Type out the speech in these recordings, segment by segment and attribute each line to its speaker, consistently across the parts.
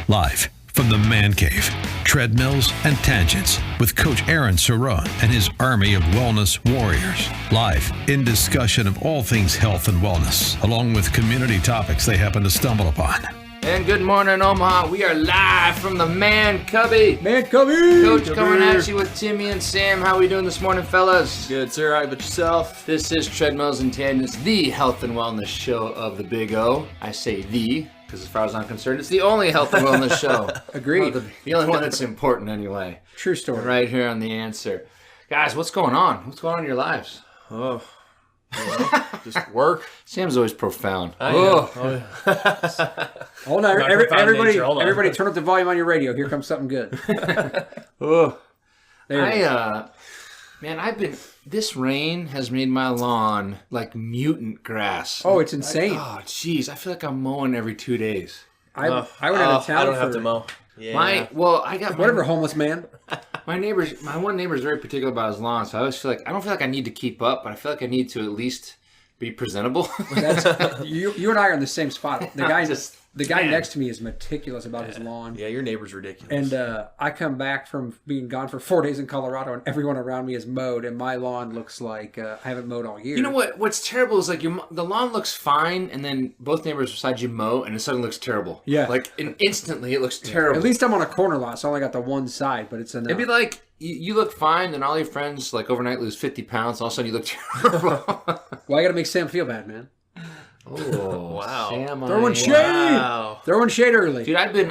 Speaker 1: Live from the Man Cave, treadmills and tangents with Coach Aaron Saron and his army of wellness warriors. Live in discussion of all things health and wellness, along with community topics they happen to stumble upon.
Speaker 2: And good morning, Omaha. We are live from the Man Cubby.
Speaker 3: Man Cubby!
Speaker 2: Coach coming at you with Timmy and Sam. How are we doing this morning, fellas?
Speaker 3: Good, sir. All right, but yourself?
Speaker 2: This is Treadmills and Tangents, the health and wellness show of the Big O. I say the, because as far as I'm concerned, it's the only health and wellness show.
Speaker 3: Agreed.
Speaker 2: Well, the only one that's important anyway.
Speaker 3: True story.
Speaker 2: Right here on The Answer. Guys, what's going on? What's going on in your lives?
Speaker 3: Oh, just work.
Speaker 2: Sam's always profound.
Speaker 3: Hold on,
Speaker 4: Everybody turn up the volume on your radio. Here comes something good.
Speaker 2: This rain has made my lawn like mutant grass.
Speaker 4: Oh, it's insane.
Speaker 2: Jeez, I feel like I'm mowing every 2 days.
Speaker 4: I went out of town.
Speaker 3: I don't have to mow. Yeah.
Speaker 2: I got
Speaker 4: whatever, homeless man.
Speaker 2: My one neighbor is very particular about his lawn, so I always feel like I don't feel like I need to keep up, but I feel like I need to at least be presentable.
Speaker 4: You and I are in the same spot. The guy next to me is meticulous about his lawn.
Speaker 3: Yeah, your neighbor's ridiculous.
Speaker 4: And I come back from being gone for 4 days in Colorado, and everyone around me is mowed, and my lawn looks like I haven't mowed all year.
Speaker 2: You know what? What's terrible is like the lawn looks fine, and then both neighbors beside you mow, and it suddenly looks terrible.
Speaker 4: Yeah.
Speaker 2: And instantly it looks terrible.
Speaker 4: At least I'm on a corner lot, so I only got the one side, but it's enough.
Speaker 2: It'd be like you look fine, and all your friends like overnight lose 50 pounds, all of a sudden you look terrible.
Speaker 4: Well, I got to make Sam feel bad, man.
Speaker 2: Oh
Speaker 3: wow!
Speaker 2: Sam,
Speaker 4: Throwing shade.
Speaker 3: Wow.
Speaker 4: Throwing shade early,
Speaker 2: dude. I've been,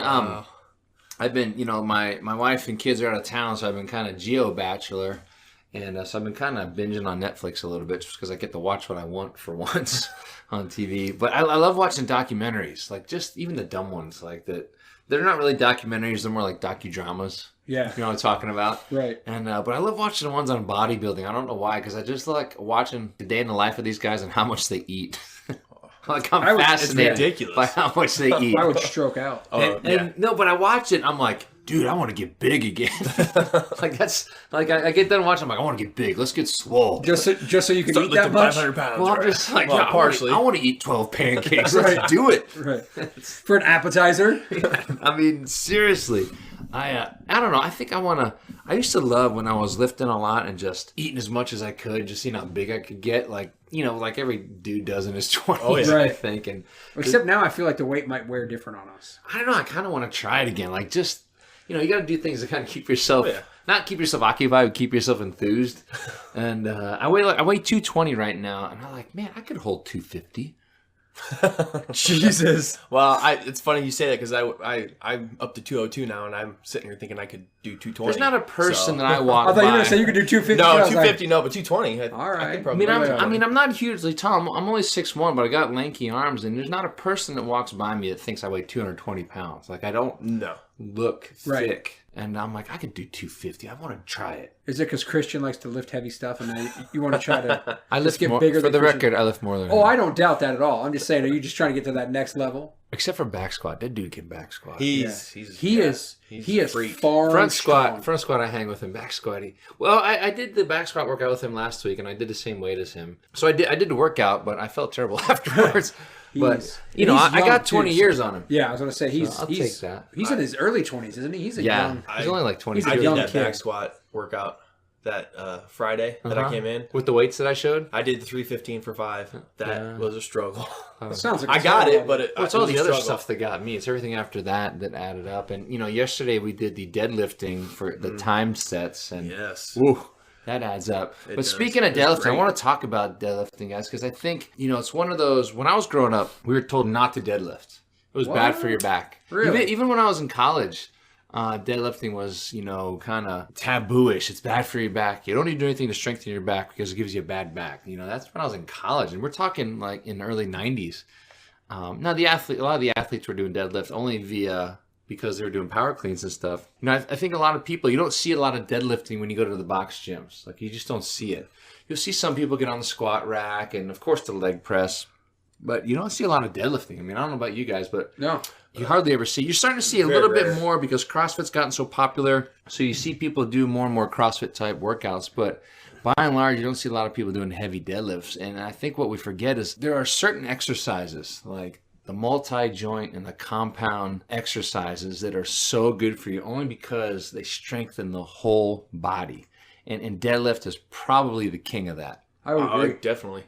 Speaker 2: my wife and kids are out of town, so I've been kind of geo-bachelor, and so I've been kind of binging on Netflix a little bit, just because I get to watch what I want for once on TV. But I love watching documentaries, like just even the dumb ones, like that. They're not really documentaries; they're more like docudramas.
Speaker 4: Yeah,
Speaker 2: you know what I'm talking about,
Speaker 4: right?
Speaker 2: And but I love watching the ones on bodybuilding. I don't know why, because I just like watching the day in the life of these guys and how much they eat. Like I'm fascinated by how much they eat.
Speaker 4: I would stroke out.
Speaker 2: No, but I watch it. I'm like, dude, I want to get big again. I get done watching. I'm like, I want to get big. Let's get swole.
Speaker 4: Just so you can eat that much.
Speaker 3: 500 pounds.
Speaker 2: Well, I'm just like,
Speaker 3: partially.
Speaker 2: I want to eat 12 pancakes. Let's do it.
Speaker 4: Right. For an appetizer.
Speaker 2: I mean, seriously. I don't know. I think I used to love when I was lifting a lot and just eating as much as I could, just seeing how big I could get. Like, like every dude does in his 20s, I think. And
Speaker 4: except now I feel like the weight might wear different on us.
Speaker 2: I don't know. I kind of want to try it again. Like, just, you got to do things to kind of keep yourself, not keep yourself occupied, but keep yourself enthused. And I weigh 220 right now. And I'm like, man, I could hold 250.
Speaker 3: Jesus. Well, it's funny you say that because I'm up to 202 now, and I'm sitting here thinking I could do 220.
Speaker 2: There's not a person that I walk
Speaker 4: I thought you were going to say you could do 250.
Speaker 3: No, 250, no, but 220.
Speaker 4: All right.
Speaker 2: I'm not hugely tall. I'm only 6'1", but I got lanky arms, and there's not a person that walks by me that thinks I weigh 220 pounds. Like, I don't look thick. And I'm like, I could do 250. I want to try it.
Speaker 4: Is it because Christian likes to lift heavy stuff, and you want to try to
Speaker 2: I lift
Speaker 4: get
Speaker 2: more,
Speaker 4: bigger?
Speaker 2: For the record, I lift more than
Speaker 4: I don't doubt that at all. I'm just saying, are you just trying to get to that next level?
Speaker 2: Except for back squat. That dude can back squat.
Speaker 4: He is far
Speaker 2: front squat, I hang with him. Back squat. I did the back squat workout with him last week, and I did the same weight as him. So I did the workout, but I felt terrible afterwards. But I got 20 years on him.
Speaker 4: Yeah, I was gonna say
Speaker 2: I'll take that.
Speaker 4: He's in his early 20s, isn't he? He's
Speaker 2: only like 20.
Speaker 3: I did that back squat workout that Friday that I came in
Speaker 2: with the weights that I showed.
Speaker 3: I did the 315 for 5. That was a struggle.
Speaker 4: Sounds like
Speaker 3: I got it, but
Speaker 2: it's all the other stuff that got me. It's everything after that added up. And yesterday we did the deadlifting for the time sets, and that adds up. But speaking of deadlifting, I want to talk about deadlifting, guys, because I think, it's one of those, when I was growing up, we were told not to deadlift. It was bad for your back.
Speaker 4: Really?
Speaker 2: Even when I was in college, deadlifting was, kind of taboo-ish. It's bad for your back. You don't need to do anything to strengthen your back because it gives you a bad back. That's when I was in college, and we're talking like in the early 90s. Now, a lot of the athletes were doing deadlift only because they were doing power cleans and stuff. I think a lot of people, you don't see a lot of deadlifting when you go to the box gyms. Like, you just don't see it. You'll see some people get on the squat rack and, of course, the leg press. But you don't see a lot of deadlifting. I mean, I don't know about you guys, but
Speaker 4: no,
Speaker 2: you hardly ever see. You're starting to see a little bit more because CrossFit's gotten so popular. So you see people do more and more CrossFit-type workouts. But by and large, you don't see a lot of people doing heavy deadlifts. And I think what we forget is there are certain exercises, like the multi-joint and the compound exercises that are so good for you only because they strengthen the whole body. And deadlift is probably the king of that.
Speaker 4: I would agree.
Speaker 3: Definitely.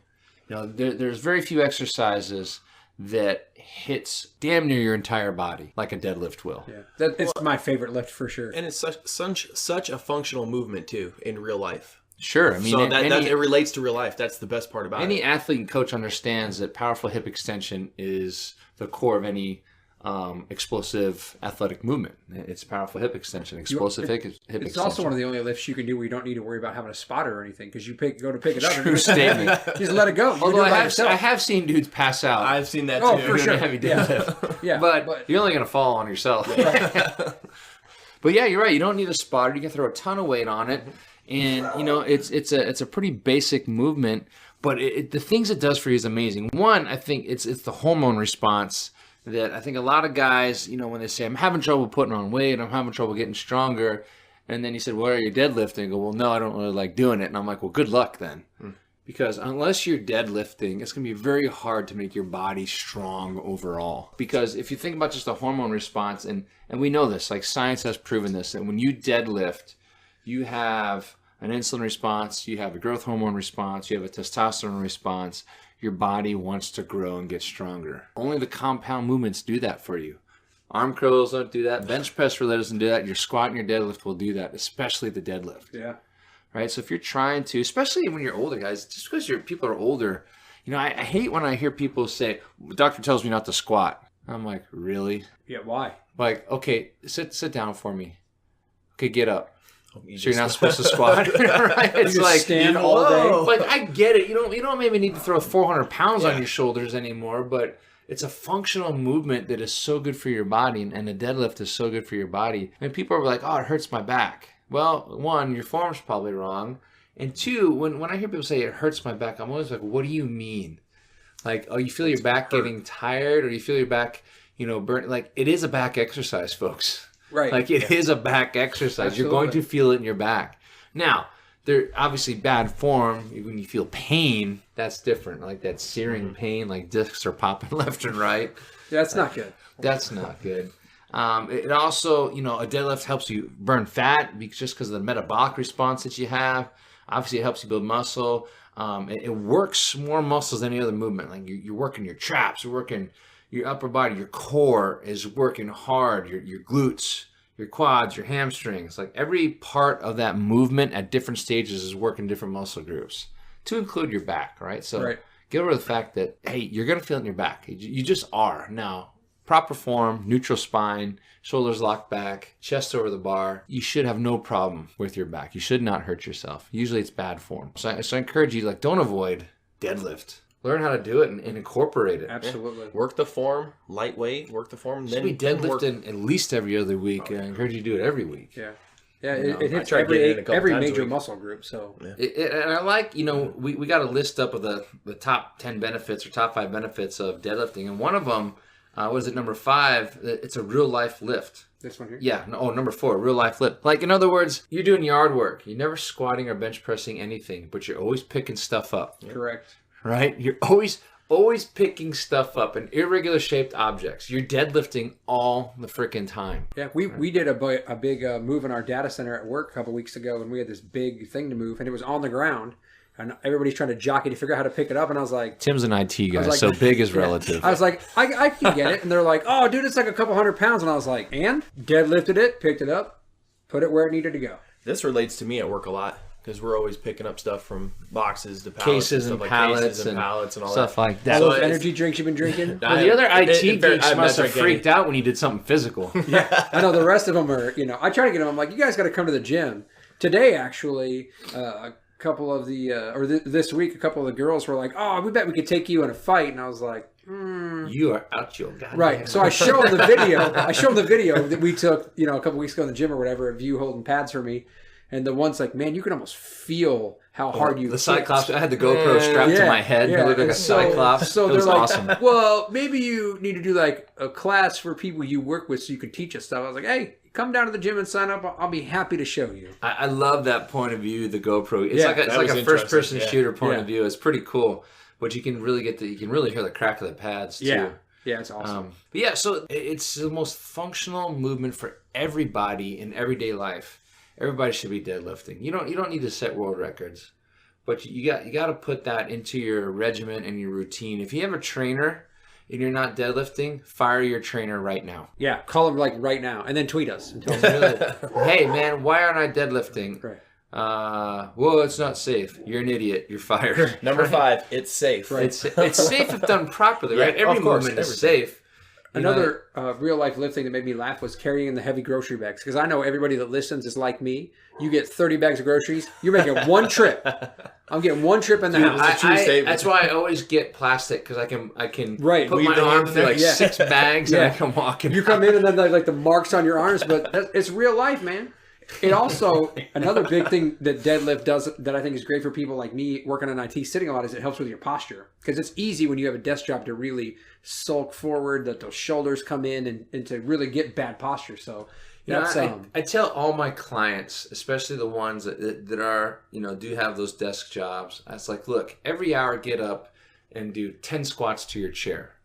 Speaker 2: You know, there's very few exercises that hits damn near your entire body like a deadlift will.
Speaker 4: Yeah, it's my favorite lift for sure.
Speaker 3: And it's such a functional movement too in real life.
Speaker 2: Sure. I mean,
Speaker 3: So it relates to real life. That's the best part about
Speaker 2: any
Speaker 3: it.
Speaker 2: athlete and coach understands that powerful hip extension is the core of any explosive athletic movement. It's powerful hip extension, explosive hip extension.
Speaker 4: It's also one of the only lifts you can do where you don't need to worry about having a spotter or anything because you go to pick it up.
Speaker 2: True statement.
Speaker 4: Just let it go.
Speaker 2: Although I have seen dudes pass out.
Speaker 3: I've seen that too.
Speaker 4: Oh, for sure.
Speaker 2: Heavy deadlift.
Speaker 4: Yeah,
Speaker 2: but you're only going to fall on yourself. But yeah, you're right. You don't need a spotter. You can throw a ton of weight on it, and you know it's a pretty basic movement. But the things it does for you is amazing. One, I think it's the hormone response that I think a lot of guys, you know, when they say I'm having trouble putting on weight, I'm having trouble getting stronger, and then you said, "Well, are you deadlifting?" I go, "Well, no, I don't really like doing it." And I'm like, "Well, good luck then." Because unless you're deadlifting, it's going to be very hard to make your body strong overall. Because if you think about just the hormone response, and we know this, like science has proven this, that when you deadlift, you have an insulin response, you have a growth hormone response, you have a testosterone response. Your body wants to grow and get stronger. Only the compound movements do that for you. Arm curls don't do that. Bench press really doesn't do that. Your squat and your deadlift will do that, especially the deadlift.
Speaker 4: Yeah.
Speaker 2: Right, so if you're trying to, especially when you're older, guys, just because people are older, you know, I hate when I hear people say, "The doctor tells me not to squat." I'm like, really?
Speaker 4: Yeah. Why?
Speaker 2: Like, okay, sit down for me. Okay, get up. So you're not supposed to squat, right? It's like
Speaker 4: stand all day.
Speaker 2: Like I get it. You don't maybe need to throw 400 pounds on your shoulders anymore, but it's a functional movement that is so good for your body, and the deadlift is so good for your body. And people are like, "Oh, it hurts my back." Well, one, your form's probably wrong. And two, when I hear people say it hurts my back, I'm always like, what do you mean? Like, oh, you feel your back getting tired, or you feel your back, you know, burn? Like, it is a back exercise, folks.
Speaker 4: Right.
Speaker 2: Like, it is a back exercise.
Speaker 4: Absolutely.
Speaker 2: You're going to feel it in your back. Now, they're obviously bad form. When you feel pain, that's different. Like that searing pain, like discs are popping left and right.
Speaker 4: Yeah, that's not good.
Speaker 2: That's not good. It also, you know, a deadlift helps you burn fat just because of the metabolic response that you have. Obviously, it helps you build muscle. It works more muscles than any other movement. Like you're working your traps, you're working your upper body, your core is working hard, your glutes, your quads, your hamstrings. Like every part of that movement at different stages is working different muscle groups, to include your back, right? So get over the fact that, hey, you're going to feel it in your back. You just are. Now, proper form, neutral spine, shoulders locked back, chest over the bar. You should have no problem with your back. You should not hurt yourself. Usually it's bad form. So I encourage you, like, don't avoid deadlift. Learn how to do it and incorporate it.
Speaker 4: Absolutely.
Speaker 3: Work the form, lightweight, work the form.
Speaker 2: Then be deadlifting at least every other week. I encourage you to do it every week.
Speaker 4: Yeah. Yeah, it hits
Speaker 3: tried getting it a couple
Speaker 4: every
Speaker 3: times a
Speaker 4: major
Speaker 3: week.
Speaker 4: muscle group. So
Speaker 2: And I like, you know, we got a list up of the top 10 benefits or top 5 benefits of deadlifting. And one of them, what is it, number 5? It's a real life lift.
Speaker 4: this one here.
Speaker 2: Yeah. Number 4, real life lift. Like, in other words, you're doing yard work. You're never squatting or bench pressing anything, but you're always picking stuff up.
Speaker 4: Correct.
Speaker 2: Right? You're always picking stuff up and irregular shaped objects. You're deadlifting all the freaking time.
Speaker 4: Yeah, we did a big move in our data center at work a couple weeks ago, and we had this big thing to move, and it was on the ground, and everybody's trying to jockey to figure out how to pick it up, and I was like,
Speaker 2: Tim's an IT guy,
Speaker 4: like,
Speaker 2: so big is relative.
Speaker 4: I was like, I can get it, and they're like, oh, dude, it's like a couple hundred pounds, and I was like, and deadlifted it, picked it up, put it where it needed to go.
Speaker 3: This relates to me at work a lot because we're always picking up stuff from boxes to pallets,
Speaker 2: Cases and pallets and
Speaker 3: all
Speaker 2: stuff
Speaker 3: that.
Speaker 2: like that.
Speaker 4: All
Speaker 3: So
Speaker 4: those energy drinks you've been drinking.
Speaker 2: Well, the other IT geeks
Speaker 3: I'm
Speaker 2: must
Speaker 3: not
Speaker 2: have
Speaker 3: drinking
Speaker 2: freaked out when you did something physical.
Speaker 4: Yeah, I know the rest of them are, you know, I try to get them. I'm like, you guys got to come to the gym. Today, actually, a couple of the, this week, a couple of the girls were like, oh, we bet we could take you in a fight. And I was like,
Speaker 2: You are out your goddamn
Speaker 4: right. So I show them the video. I show them the video that we took, you know, a couple weeks ago in the gym or whatever, of you holding pads for me. And the one's like, man, you can almost feel how hard you
Speaker 2: The
Speaker 4: kicked.
Speaker 2: Cyclops. I had the GoPro strapped to my head.
Speaker 4: Yeah.
Speaker 2: It looked like a
Speaker 4: And so-
Speaker 2: Cyclops.
Speaker 4: So
Speaker 2: it
Speaker 4: they're
Speaker 2: was
Speaker 4: like,
Speaker 2: awesome.
Speaker 4: well, maybe you need to do like a class for people you work with so you can teach us stuff. I was like, hey, come down to the gym and sign up. I'll be happy to show you.
Speaker 2: I love that point of view, the GoPro. It's
Speaker 4: Yeah,
Speaker 2: like
Speaker 3: that
Speaker 2: a
Speaker 3: was
Speaker 2: first-person
Speaker 3: interesting, yeah.
Speaker 2: shooter point
Speaker 4: Yeah.
Speaker 2: of view. It's pretty cool. But you can really hear the crack of the pads too.
Speaker 4: Yeah. Yeah, it's awesome.
Speaker 2: But yeah, so it's the most functional movement for everybody in everyday life. Everybody should be deadlifting. You don't need to set world records, but you got to put that into your regimen and your routine. If you have a trainer and you're not deadlifting, fire your trainer right now.
Speaker 4: Yeah, call him like right now, and then tweet us and tell us.
Speaker 2: Hey man, why aren't I deadlifting?
Speaker 4: Right.
Speaker 2: Well, it's not safe. You're an idiot. You're fired.
Speaker 3: Number 5, it's safe.
Speaker 4: Right.
Speaker 2: It's safe if done properly, right?
Speaker 3: Yeah,
Speaker 2: Every
Speaker 3: of course,
Speaker 2: movement is
Speaker 3: everything.
Speaker 2: safe. You know,
Speaker 4: Another real life lift thing that made me laugh was carrying in the heavy grocery bags. Because I know everybody that listens is like me. You get 30 bags of groceries. You're making one trip. I'm getting one trip in the house.
Speaker 3: It's a true statement.
Speaker 2: That's why I always get plastic because I can
Speaker 4: Right.
Speaker 2: put
Speaker 3: Weave
Speaker 2: my
Speaker 3: the
Speaker 2: arm
Speaker 3: hand
Speaker 2: through like
Speaker 4: yeah.
Speaker 2: 6 bags
Speaker 4: Yeah.
Speaker 2: and I can walk in.
Speaker 4: You come in and then like the marks on your arms, but it's real life, man. It also, another big thing that deadlift does that I think is great for people like me working on IT sitting a lot is it helps with your posture. Because it's easy when you have a desk job to really sulk forward, that those shoulders come in and to really get bad posture. So
Speaker 2: You know,
Speaker 4: that's
Speaker 2: I tell all my clients, especially the ones that are, do have those desk jobs, I was like, look, every hour get up and do 10 squats to your chair.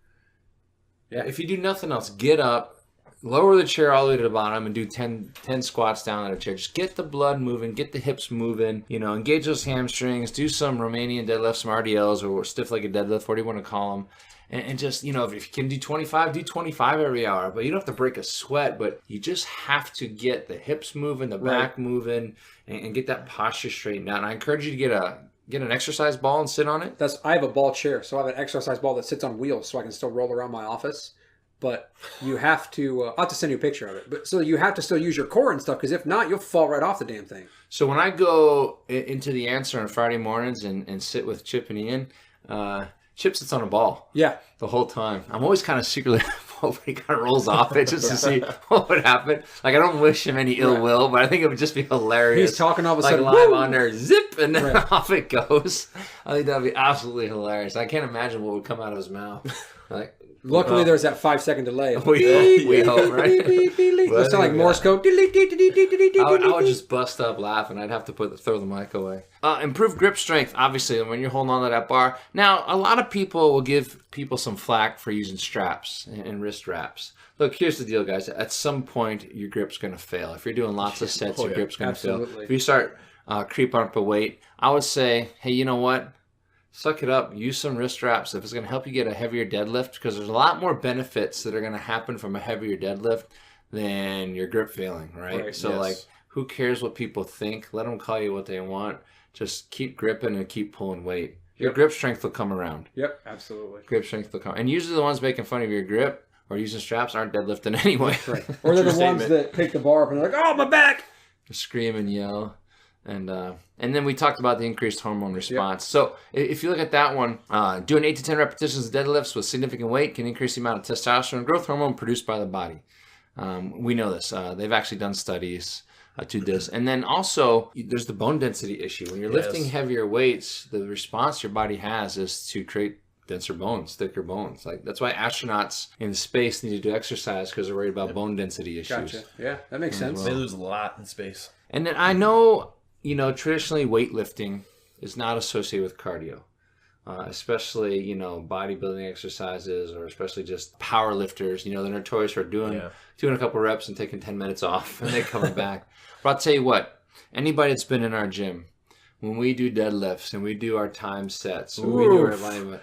Speaker 2: Yeah. If you do nothing else, get up, lower the chair all the way to the bottom and do 10 squats down on a chair. Just get the blood moving, get the hips moving, engage those hamstrings, do some Romanian deadlifts, some RDLs or stiff-legged deadlift, whatever you want to call them. And just, if you can do 25, do 25 every hour. But you don't have to break a sweat, but you just have to get the hips moving, the back moving, and get that posture straightened out. And I encourage you to get an exercise ball and sit on it.
Speaker 4: I have a ball chair, so I have an exercise ball that sits on wheels so I can still roll around my office. But you have to, I'll have to send you a picture of it. But so you have to still use your core and stuff, because if not, you'll fall right off the damn thing.
Speaker 2: So when I go into the answer on Friday mornings and sit with Chip and Ian, Chip sits on a ball.
Speaker 4: Yeah.
Speaker 2: The whole time. I'm always kind of secretly hoping he kind of rolls off it just to see what would happen. Like, I don't wish him any ill will, but I think it would just be hilarious.
Speaker 4: He's talking all of a sudden,
Speaker 2: live
Speaker 4: woo!
Speaker 2: on there, zip, and then off it goes. I think that would be absolutely hilarious. I can't imagine what would come out of his mouth. Like,
Speaker 4: Luckily, there's that 5-second delay.
Speaker 2: we hope, right?
Speaker 4: It's like Morse code.
Speaker 2: I would just bust up laughing. I'd have to throw the mic away. Improved grip strength, obviously, when you're holding on to that bar. Now, a lot of people will give people some flack for using straps and wrist wraps. Look, here's the deal, guys. At some point, your grip's going to fail. If you're doing lots of sets, your grip's going to fail. If you start creeping up a weight, I would say, hey, you know what? Suck it up. Use some wrist wraps if it's going to help you get a heavier deadlift, because there's a lot more benefits that are going to happen from a heavier deadlift than your grip failing, right? So, like, who cares what people think? Let them call you what they want. Just keep gripping and keep pulling weight. Your grip strength will come around.
Speaker 4: Yep, absolutely.
Speaker 2: Grip strength will come. And usually the ones making fun of your grip or using straps aren't deadlifting anyway.
Speaker 4: Right. Or they're the ones that pick the bar up and they're like, oh, my back!
Speaker 2: Scream and yell. And then we talked about the increased hormone response. So if you look at that one, doing 8 to 10 repetitions of deadlifts with significant weight can increase the amount of testosterone growth hormone produced by the body. We know this. They've actually done studies to this. And then also, there's the bone density issue. When you're lifting heavier weights, the response your body has is to create denser bones, thicker bones. Like, that's why astronauts in space need to do exercise, because they're worried about bone density issues.
Speaker 4: Gotcha. Yeah, that makes sense.
Speaker 3: They lose a lot in space.
Speaker 2: And then I know, traditionally weightlifting is not associated with cardio, especially, bodybuilding exercises, or especially just power lifters. They're notorious for doing a couple reps and taking 10 minutes off and then coming back. But I'll tell you what, anybody that's been in our gym, when we do deadlifts and we do our time sets, when we do our alignment,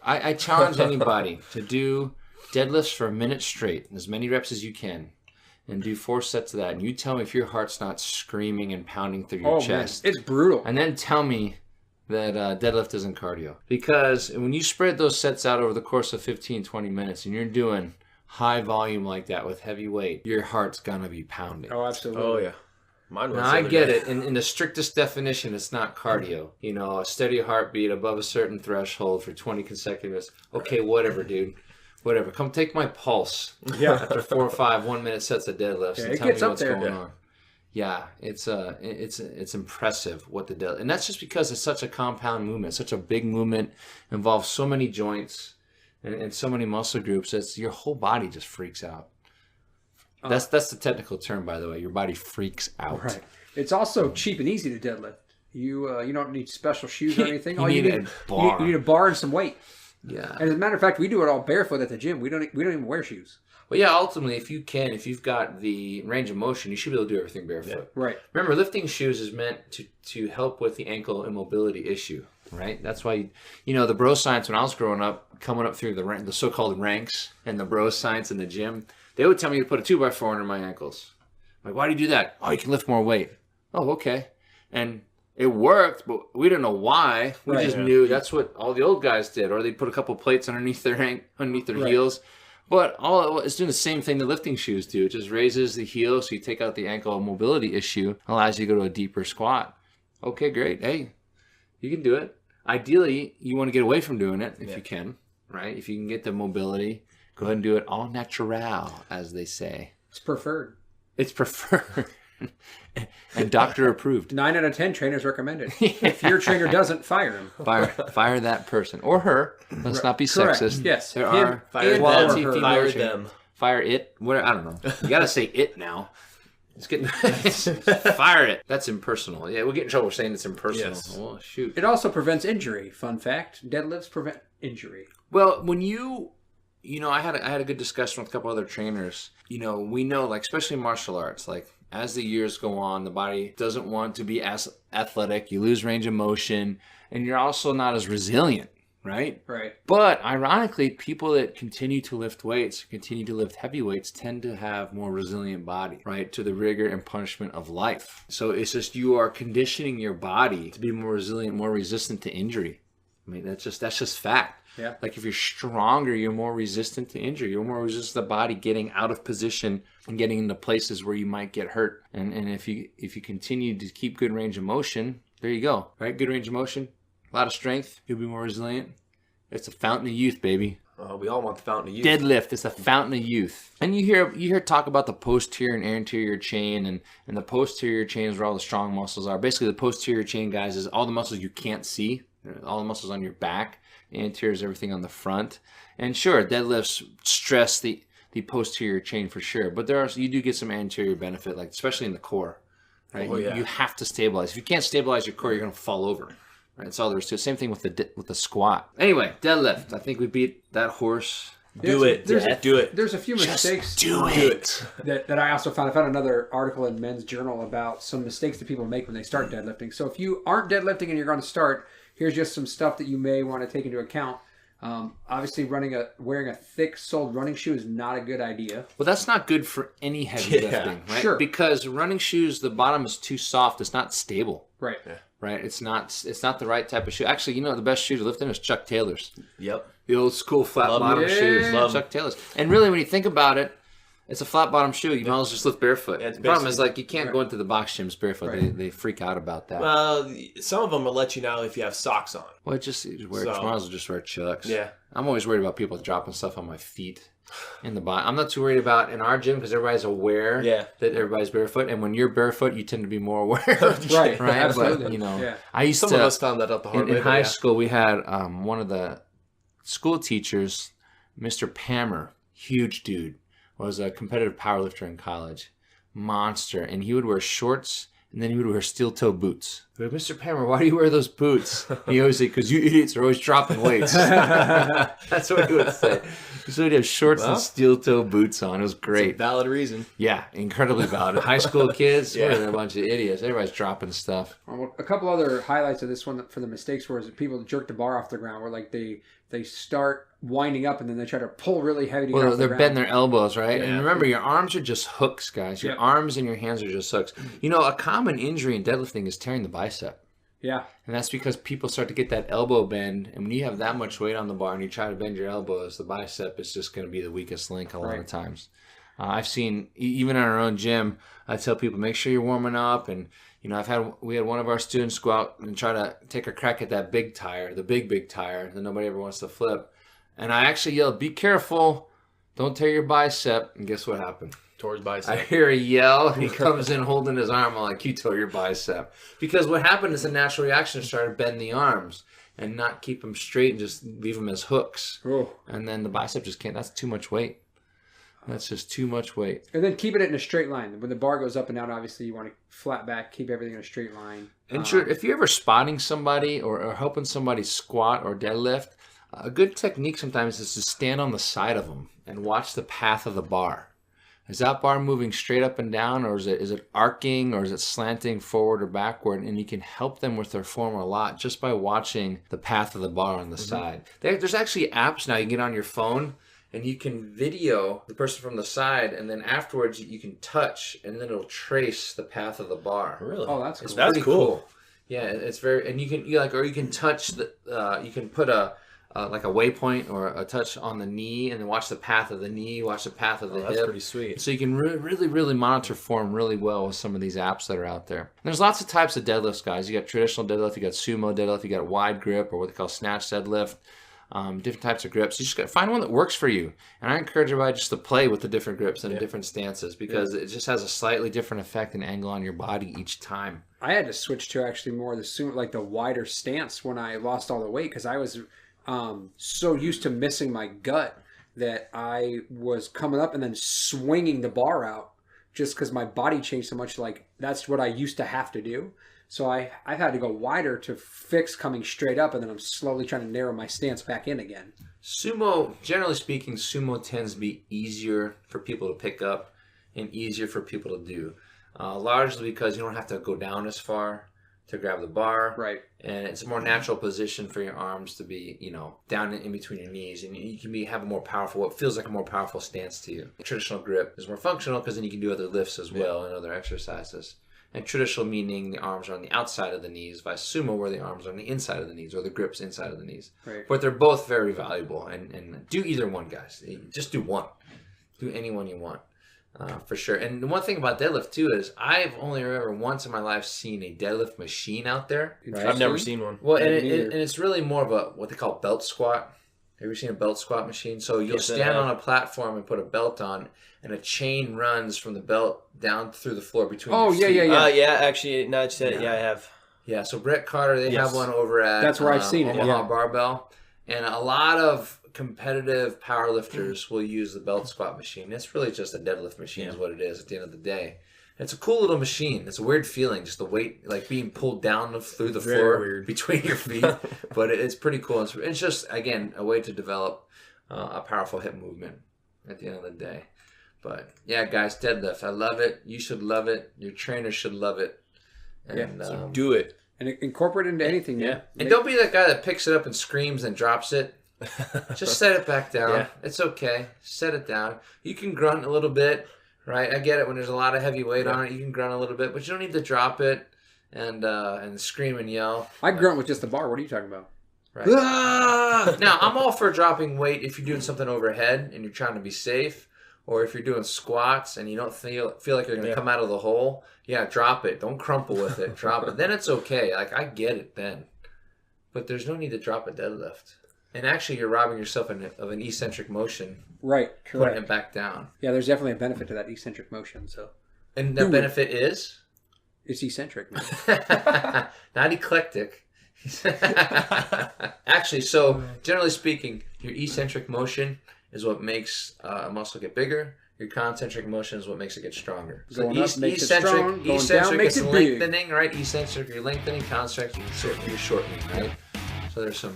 Speaker 2: I challenge anybody to do deadlifts for a minute straight, as many reps as you can, and do 4 sets of that. And you tell me if your heart's not screaming and pounding through your chest.
Speaker 4: Man, it's brutal.
Speaker 2: And then tell me that deadlift isn't cardio. Because when you spread those sets out over the course of 15, 20 minutes, and you're doing high volume like that with heavy weight, your heart's gonna be pounding.
Speaker 4: Oh, absolutely.
Speaker 3: Oh, yeah. Mine was.
Speaker 2: Now, I get it. In the strictest definition, it's not cardio. A steady heartbeat above a certain threshold for 20 consecutive minutes. Okay, whatever, dude. Whatever. Come take my pulse after 4 or 5 1-minute sets of deadlifts and tell me what's going on. Yeah, it's impressive what the deadlift. And that's just because it's such a compound movement, such a big movement, involves so many joints and so many muscle groups. It's your whole body just freaks out. That's the technical term, by the way. Your body freaks out.
Speaker 4: Right. It's also cheap and easy to deadlift. You don't need special shoes or anything.
Speaker 2: You need a bar.
Speaker 4: You need a bar and some weight.
Speaker 2: Yeah.
Speaker 4: And as a matter of fact, we do it all barefoot at the gym. We don't even wear shoes.
Speaker 2: Well, yeah, ultimately, if you've got the range of motion, you should be able to do everything barefoot.
Speaker 4: Yeah. Right.
Speaker 2: Remember, lifting shoes is meant to help with the ankle immobility issue, right? That's why, the bro science when I was growing up, coming up through the so-called ranks and the bro science in the gym, they would tell me to put a 2x4 under my ankles. I'm like, why do you do that? Oh, you can lift more weight. Oh, okay. And it worked, but we didn't know why. We just knew that's what all the old guys did, or they put a couple plates underneath their heels. But it's doing the same thing the lifting shoes do. It just raises the heel, so you take out the ankle mobility issue, allows you to go to a deeper squat. Okay, great. Hey, you can do it. Ideally, you want to get away from doing it if you can, right? If you can get the mobility, go ahead and do it all natural, as they say.
Speaker 4: It's preferred.
Speaker 2: It's preferred. And doctor approved.
Speaker 4: 9 out of 10 trainers recommend it. If your trainer doesn't, fire him.
Speaker 2: Fire that person or her. Let's not be
Speaker 4: Correct.
Speaker 2: sexist.
Speaker 4: Yes.
Speaker 2: There
Speaker 4: Him
Speaker 2: are
Speaker 3: Fire
Speaker 2: quality
Speaker 3: them.
Speaker 2: female
Speaker 3: Fire
Speaker 2: trainers.
Speaker 3: them.
Speaker 2: Fire it. What? I don't know. You gotta say it now. It's getting fire it. That's impersonal. Yeah, we'll get in trouble for saying it's impersonal.
Speaker 3: Yes.
Speaker 2: Well, shoot.
Speaker 4: It also prevents injury. Fun fact: deadlifts prevent injury.
Speaker 2: Well, when I had a good discussion with a couple other trainers. We know, like, especially in martial arts, like, as the years go on, the body doesn't want to be as athletic. You lose range of motion, and you're also not as resilient, right?
Speaker 4: Right.
Speaker 2: But ironically, people that continue to lift weights, continue to lift heavy weights, tend to have more resilient body, right, to the rigor and punishment of life. So it's just you are conditioning your body to be more resilient, more resistant to injury. I mean, that's just fact.
Speaker 4: Yeah.
Speaker 2: Like, if you're stronger, you're more resistant to injury. You're more resistant to the body getting out of position and getting into places where you might get hurt. And if you continue to keep good range of motion, there you go. Right? Good range of motion, a lot of strength, you'll be more resilient. It's a fountain of youth, baby.
Speaker 3: We all want the fountain of youth.
Speaker 2: Deadlift is a fountain of youth. And you hear talk about the posterior and anterior chain, and the posterior chain is where all the strong muscles are. Basically, the posterior chain, guys, is all the muscles you can't see, all the muscles on your back. Anterior is everything on the front. And sure, deadlifts stress the posterior chain for sure. But you do get some anterior benefit, like especially in the core. Right?
Speaker 3: Oh, yeah.
Speaker 2: You have to stabilize. If you can't stabilize your core, you're going to fall over. Right? That's all there is to it. Same thing with the squat. Anyway, deadlift. I think we beat that horse.
Speaker 3: Do it. Do it.
Speaker 4: There's a few mistakes.
Speaker 2: Do it.
Speaker 4: That I also found. I found another article in Men's Journal about some mistakes that people make when they start deadlifting. So if you aren't deadlifting and you're going to start, here's just some stuff that you may want to take into account. Obviously, wearing a thick-soled running shoe is not a good idea.
Speaker 2: Well, that's not good for any heavy lifting, right?
Speaker 4: Sure.
Speaker 2: Because running shoes, the bottom is too soft. It's not stable.
Speaker 4: Right.
Speaker 3: Yeah.
Speaker 2: Right. It's not the right type of shoe. Actually, the best shoe to lift in is Chuck Taylor's.
Speaker 3: Yep.
Speaker 2: The old school flat bottom
Speaker 4: them.
Speaker 2: shoes.
Speaker 3: Love
Speaker 2: Chuck Taylor's. And really, when you think about it, it's a flat bottom shoe. You might as well just lift barefoot.
Speaker 3: Yeah, it's
Speaker 2: the problem is, like, you can't go into the box gyms barefoot.
Speaker 4: Right.
Speaker 2: They freak out about that.
Speaker 3: Well, some of them will let you know if you have socks on.
Speaker 2: Well, you might as well just wear Chucks.
Speaker 3: Yeah.
Speaker 2: I'm always worried about people dropping stuff on my feet in the bottom. I'm not too worried about in our gym because everybody's aware that everybody's barefoot. And when you're barefoot, you tend to be more aware.
Speaker 4: Right.
Speaker 2: Right.
Speaker 4: Absolutely.
Speaker 2: But, I used
Speaker 3: Some
Speaker 2: to.
Speaker 3: of us found that out the hard way.
Speaker 2: In high school, we had one of the school teachers, Mr. Pammer, huge dude, was a competitive powerlifter in college, monster, and he would wear shorts and then he would wear steel-toe boots. But Mr. Pammer, why do you wear those boots? He always say, because you idiots are always dropping weights. That's what he would say. So he'd have shorts and steel-toe boots on. It was great.
Speaker 3: Valid reason.
Speaker 2: Yeah, incredibly valid. High school kids, they're a bunch of idiots. Everybody's dropping stuff.
Speaker 4: Well, a couple other highlights of this one for the mistakes were that people jerk the bar off the ground, where like they start winding up and then they try to pull really heavy to get off the
Speaker 2: They're
Speaker 4: ground.
Speaker 2: bending their elbows, right?
Speaker 4: Yeah.
Speaker 2: And remember, your arms are just hooks, guys. Your arms and your hands are just hooks. A common injury in deadlifting is tearing the bicep.
Speaker 4: Yeah.
Speaker 2: And that's because people start to get that elbow bend. And when you have that much weight on the bar and you try to bend your elbows, the bicep is just going to be the weakest link a lot of times. I've seen, even in our own gym, I tell people, make sure you're warming up. And, we had one of our students go out and try to take a crack at that big tire, the big tire that nobody ever wants to flip. And I actually yelled, be careful, don't tear your bicep. And guess what happened?
Speaker 3: Towards bicep.
Speaker 2: I hear a yell, and he comes in holding his arm. I'm like, you tore your bicep. Because what happened is the natural reaction is try to bend the arms and not keep them straight and just leave them as hooks.
Speaker 4: Oh.
Speaker 2: And then the bicep just can't. That's too much weight. That's just too much weight.
Speaker 4: And then keeping it in a straight line. When the bar goes up and down, obviously you want to flat back, keep everything in a straight line.
Speaker 2: And sure, if you're ever spotting somebody or helping somebody squat or deadlift, A good technique sometimes is to stand on the side of them and watch the path of the bar. Is that bar moving straight up and down, or is it arcing, or is it slanting forward or backward? And you can help them with their form a lot just by watching the path of the bar on the side. There's actually apps now you can get on your phone, and you can video the person from the side, and then afterwards you can touch, and then it'll trace the path of the bar.
Speaker 3: Really?
Speaker 4: Oh, that's cool.
Speaker 2: It's
Speaker 3: That's
Speaker 2: pretty
Speaker 3: cool.
Speaker 2: Yeah, it's very, and you can touch the, you can put like a waypoint or a touch on the knee, and then watch the path of the knee, watch the path of the hip.
Speaker 3: That's pretty sweet.
Speaker 2: So you can really monitor form really well with some of these apps that are out there. And there's lots of types of deadlifts, guys. You got traditional deadlift, you got sumo deadlift, you got wide grip or what they call snatch deadlift. Different types of grips. You just got to find one that works for you. And I encourage everybody just to play with the different grips and the different stances, because it just has a slightly different effect and angle on your body each time.
Speaker 4: I had to switch to actually more the sumo, like the wider stance when I lost all the weight, because I was so used to missing my gut that I was coming up and then swinging the bar out just because my body changed so much. Like, that's what I used to have to do. So I've had to go wider to fix coming straight up, and then I'm slowly trying to narrow my stance back in again.
Speaker 2: Sumo, generally speaking, sumo tends to be easier for people to pick up and easier for people to do. Largely because you don't have to go down as far to grab the bar.
Speaker 4: Right.
Speaker 2: And it's a more natural position for your arms to be, down in between your knees. And you can have a more powerful, what feels like a more powerful stance to you. Traditional grip is more functional because then you can do other lifts as well and other exercises. And traditional meaning the arms are on the outside of the knees, vice sumo where the arms are on the inside of the knees, or the grip's inside of the knees.
Speaker 4: Right.
Speaker 2: But they're both very valuable. And do either one, guys. Just do one. Do any one you want, for sure. And the one thing about deadlift, too, is I've only ever once in my life seen a deadlift machine out there.
Speaker 4: Right.
Speaker 3: I've never seen one.
Speaker 2: Well, and it's really more of a what they call belt squat. Have you seen a belt squat machine? So you'll stand on a platform and put a belt on, and a chain runs from the belt down through the floor between your feet.
Speaker 3: Yeah, actually, now that you said it, I have.
Speaker 2: Yeah, so Brett Carter, they have one over at
Speaker 4: That's where I've seen it,
Speaker 2: Omaha Barbell. And a lot of competitive powerlifters will use the belt squat machine. It's really just a deadlift machine is what it is at the end of the day. It's a cool little machine. It's a weird feeling, just the weight like being pulled down through the floor between your feet. But it's pretty cool. It's just, again, a way to develop a powerful hip movement at the end of the day. But yeah, guys, deadlift. I love it. You should love it. Your trainer should love it. And,
Speaker 3: so do it.
Speaker 4: And incorporate it into anything.
Speaker 3: Yeah.
Speaker 2: And don't be that guy that picks it up and screams and drops it. Just set it back down.
Speaker 3: Yeah.
Speaker 2: It's okay. Set it down. You can grunt a little bit, right? I get it when there's a lot of heavy weight on it. You can grunt a little bit, but you don't need to drop it and scream and yell.
Speaker 4: I grunt with just the bar. What are you talking about?
Speaker 2: Right. Now, I'm all for dropping weight if you're doing something overhead and you're trying to be safe, or if you're doing squats and you don't feel like you're going to come out of the hole. Yeah, drop it. Don't crumple with it. Drop it. Then it's okay. Like, I get it then. But there's no need to drop a deadlift. And actually, you're robbing yourself of an eccentric motion.
Speaker 4: Right,
Speaker 2: Putting
Speaker 4: correct.
Speaker 2: it back down.
Speaker 4: Yeah, there's definitely a benefit to that eccentric motion. So,
Speaker 2: And the benefit is?
Speaker 4: it's eccentric, man.
Speaker 2: Not eclectic. Actually, so generally speaking, your eccentric motion is what makes a muscle get bigger. Your concentric motion is what makes it get stronger. So
Speaker 4: Going up makes it strong, going down makes
Speaker 2: is
Speaker 4: it big.
Speaker 2: lengthening, right? Eccentric, you're lengthening. Concentric, you're shortening, right? So there's some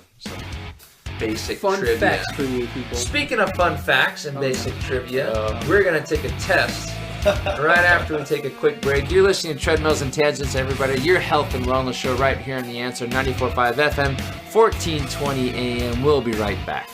Speaker 2: basic
Speaker 4: Fun
Speaker 2: trivia.
Speaker 4: facts for you people.
Speaker 2: Speaking of fun facts and basic trivia, we're going to take a test right after we take a quick break. You're listening to Treadmills and Tangents, everybody. Your health and wellness show right here on The Answer, 94.5 FM, 1420 AM. We'll be right back.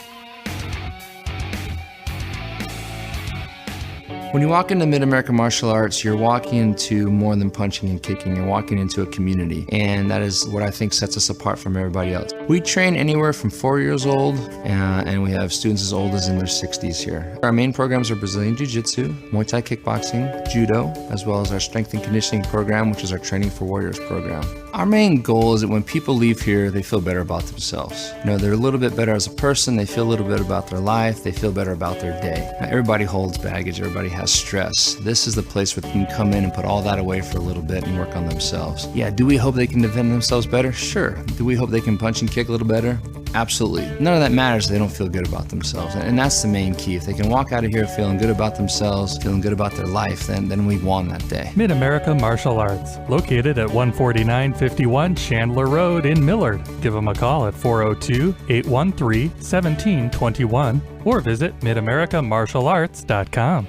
Speaker 2: When you walk into Mid-American Martial Arts, you're walking into more than punching and kicking. You're walking into a community, and that is what I think sets us apart from everybody else. We train anywhere from 4 years old, and we have students as old as in their 60s here. Our main programs are Brazilian Jiu-Jitsu, Muay Thai kickboxing, Judo, as well as our strength and conditioning program, which is our Training for Warriors program. Our main goal is that when people leave here, they feel better about themselves. You know, they're a little bit better as a person, they feel a little bit about their life, they feel better about their day. Now, everybody holds baggage, everybody has stress. This is the place where they can come in and put all that away for a little bit and work on themselves. Yeah, do we hope they can defend themselves better? Sure. Do we hope they can punch and kick a little better?
Speaker 5: Absolutely. None of that matters if they don't feel good about themselves. And that's the main key. If they can walk out of here feeling good about themselves, feeling good about their life, then we've won that day.
Speaker 6: Mid-America Martial Arts, located at 14951 Chandler Road in Millard. Give them a call at 402-813-1721 or visit midamericamartialarts.com.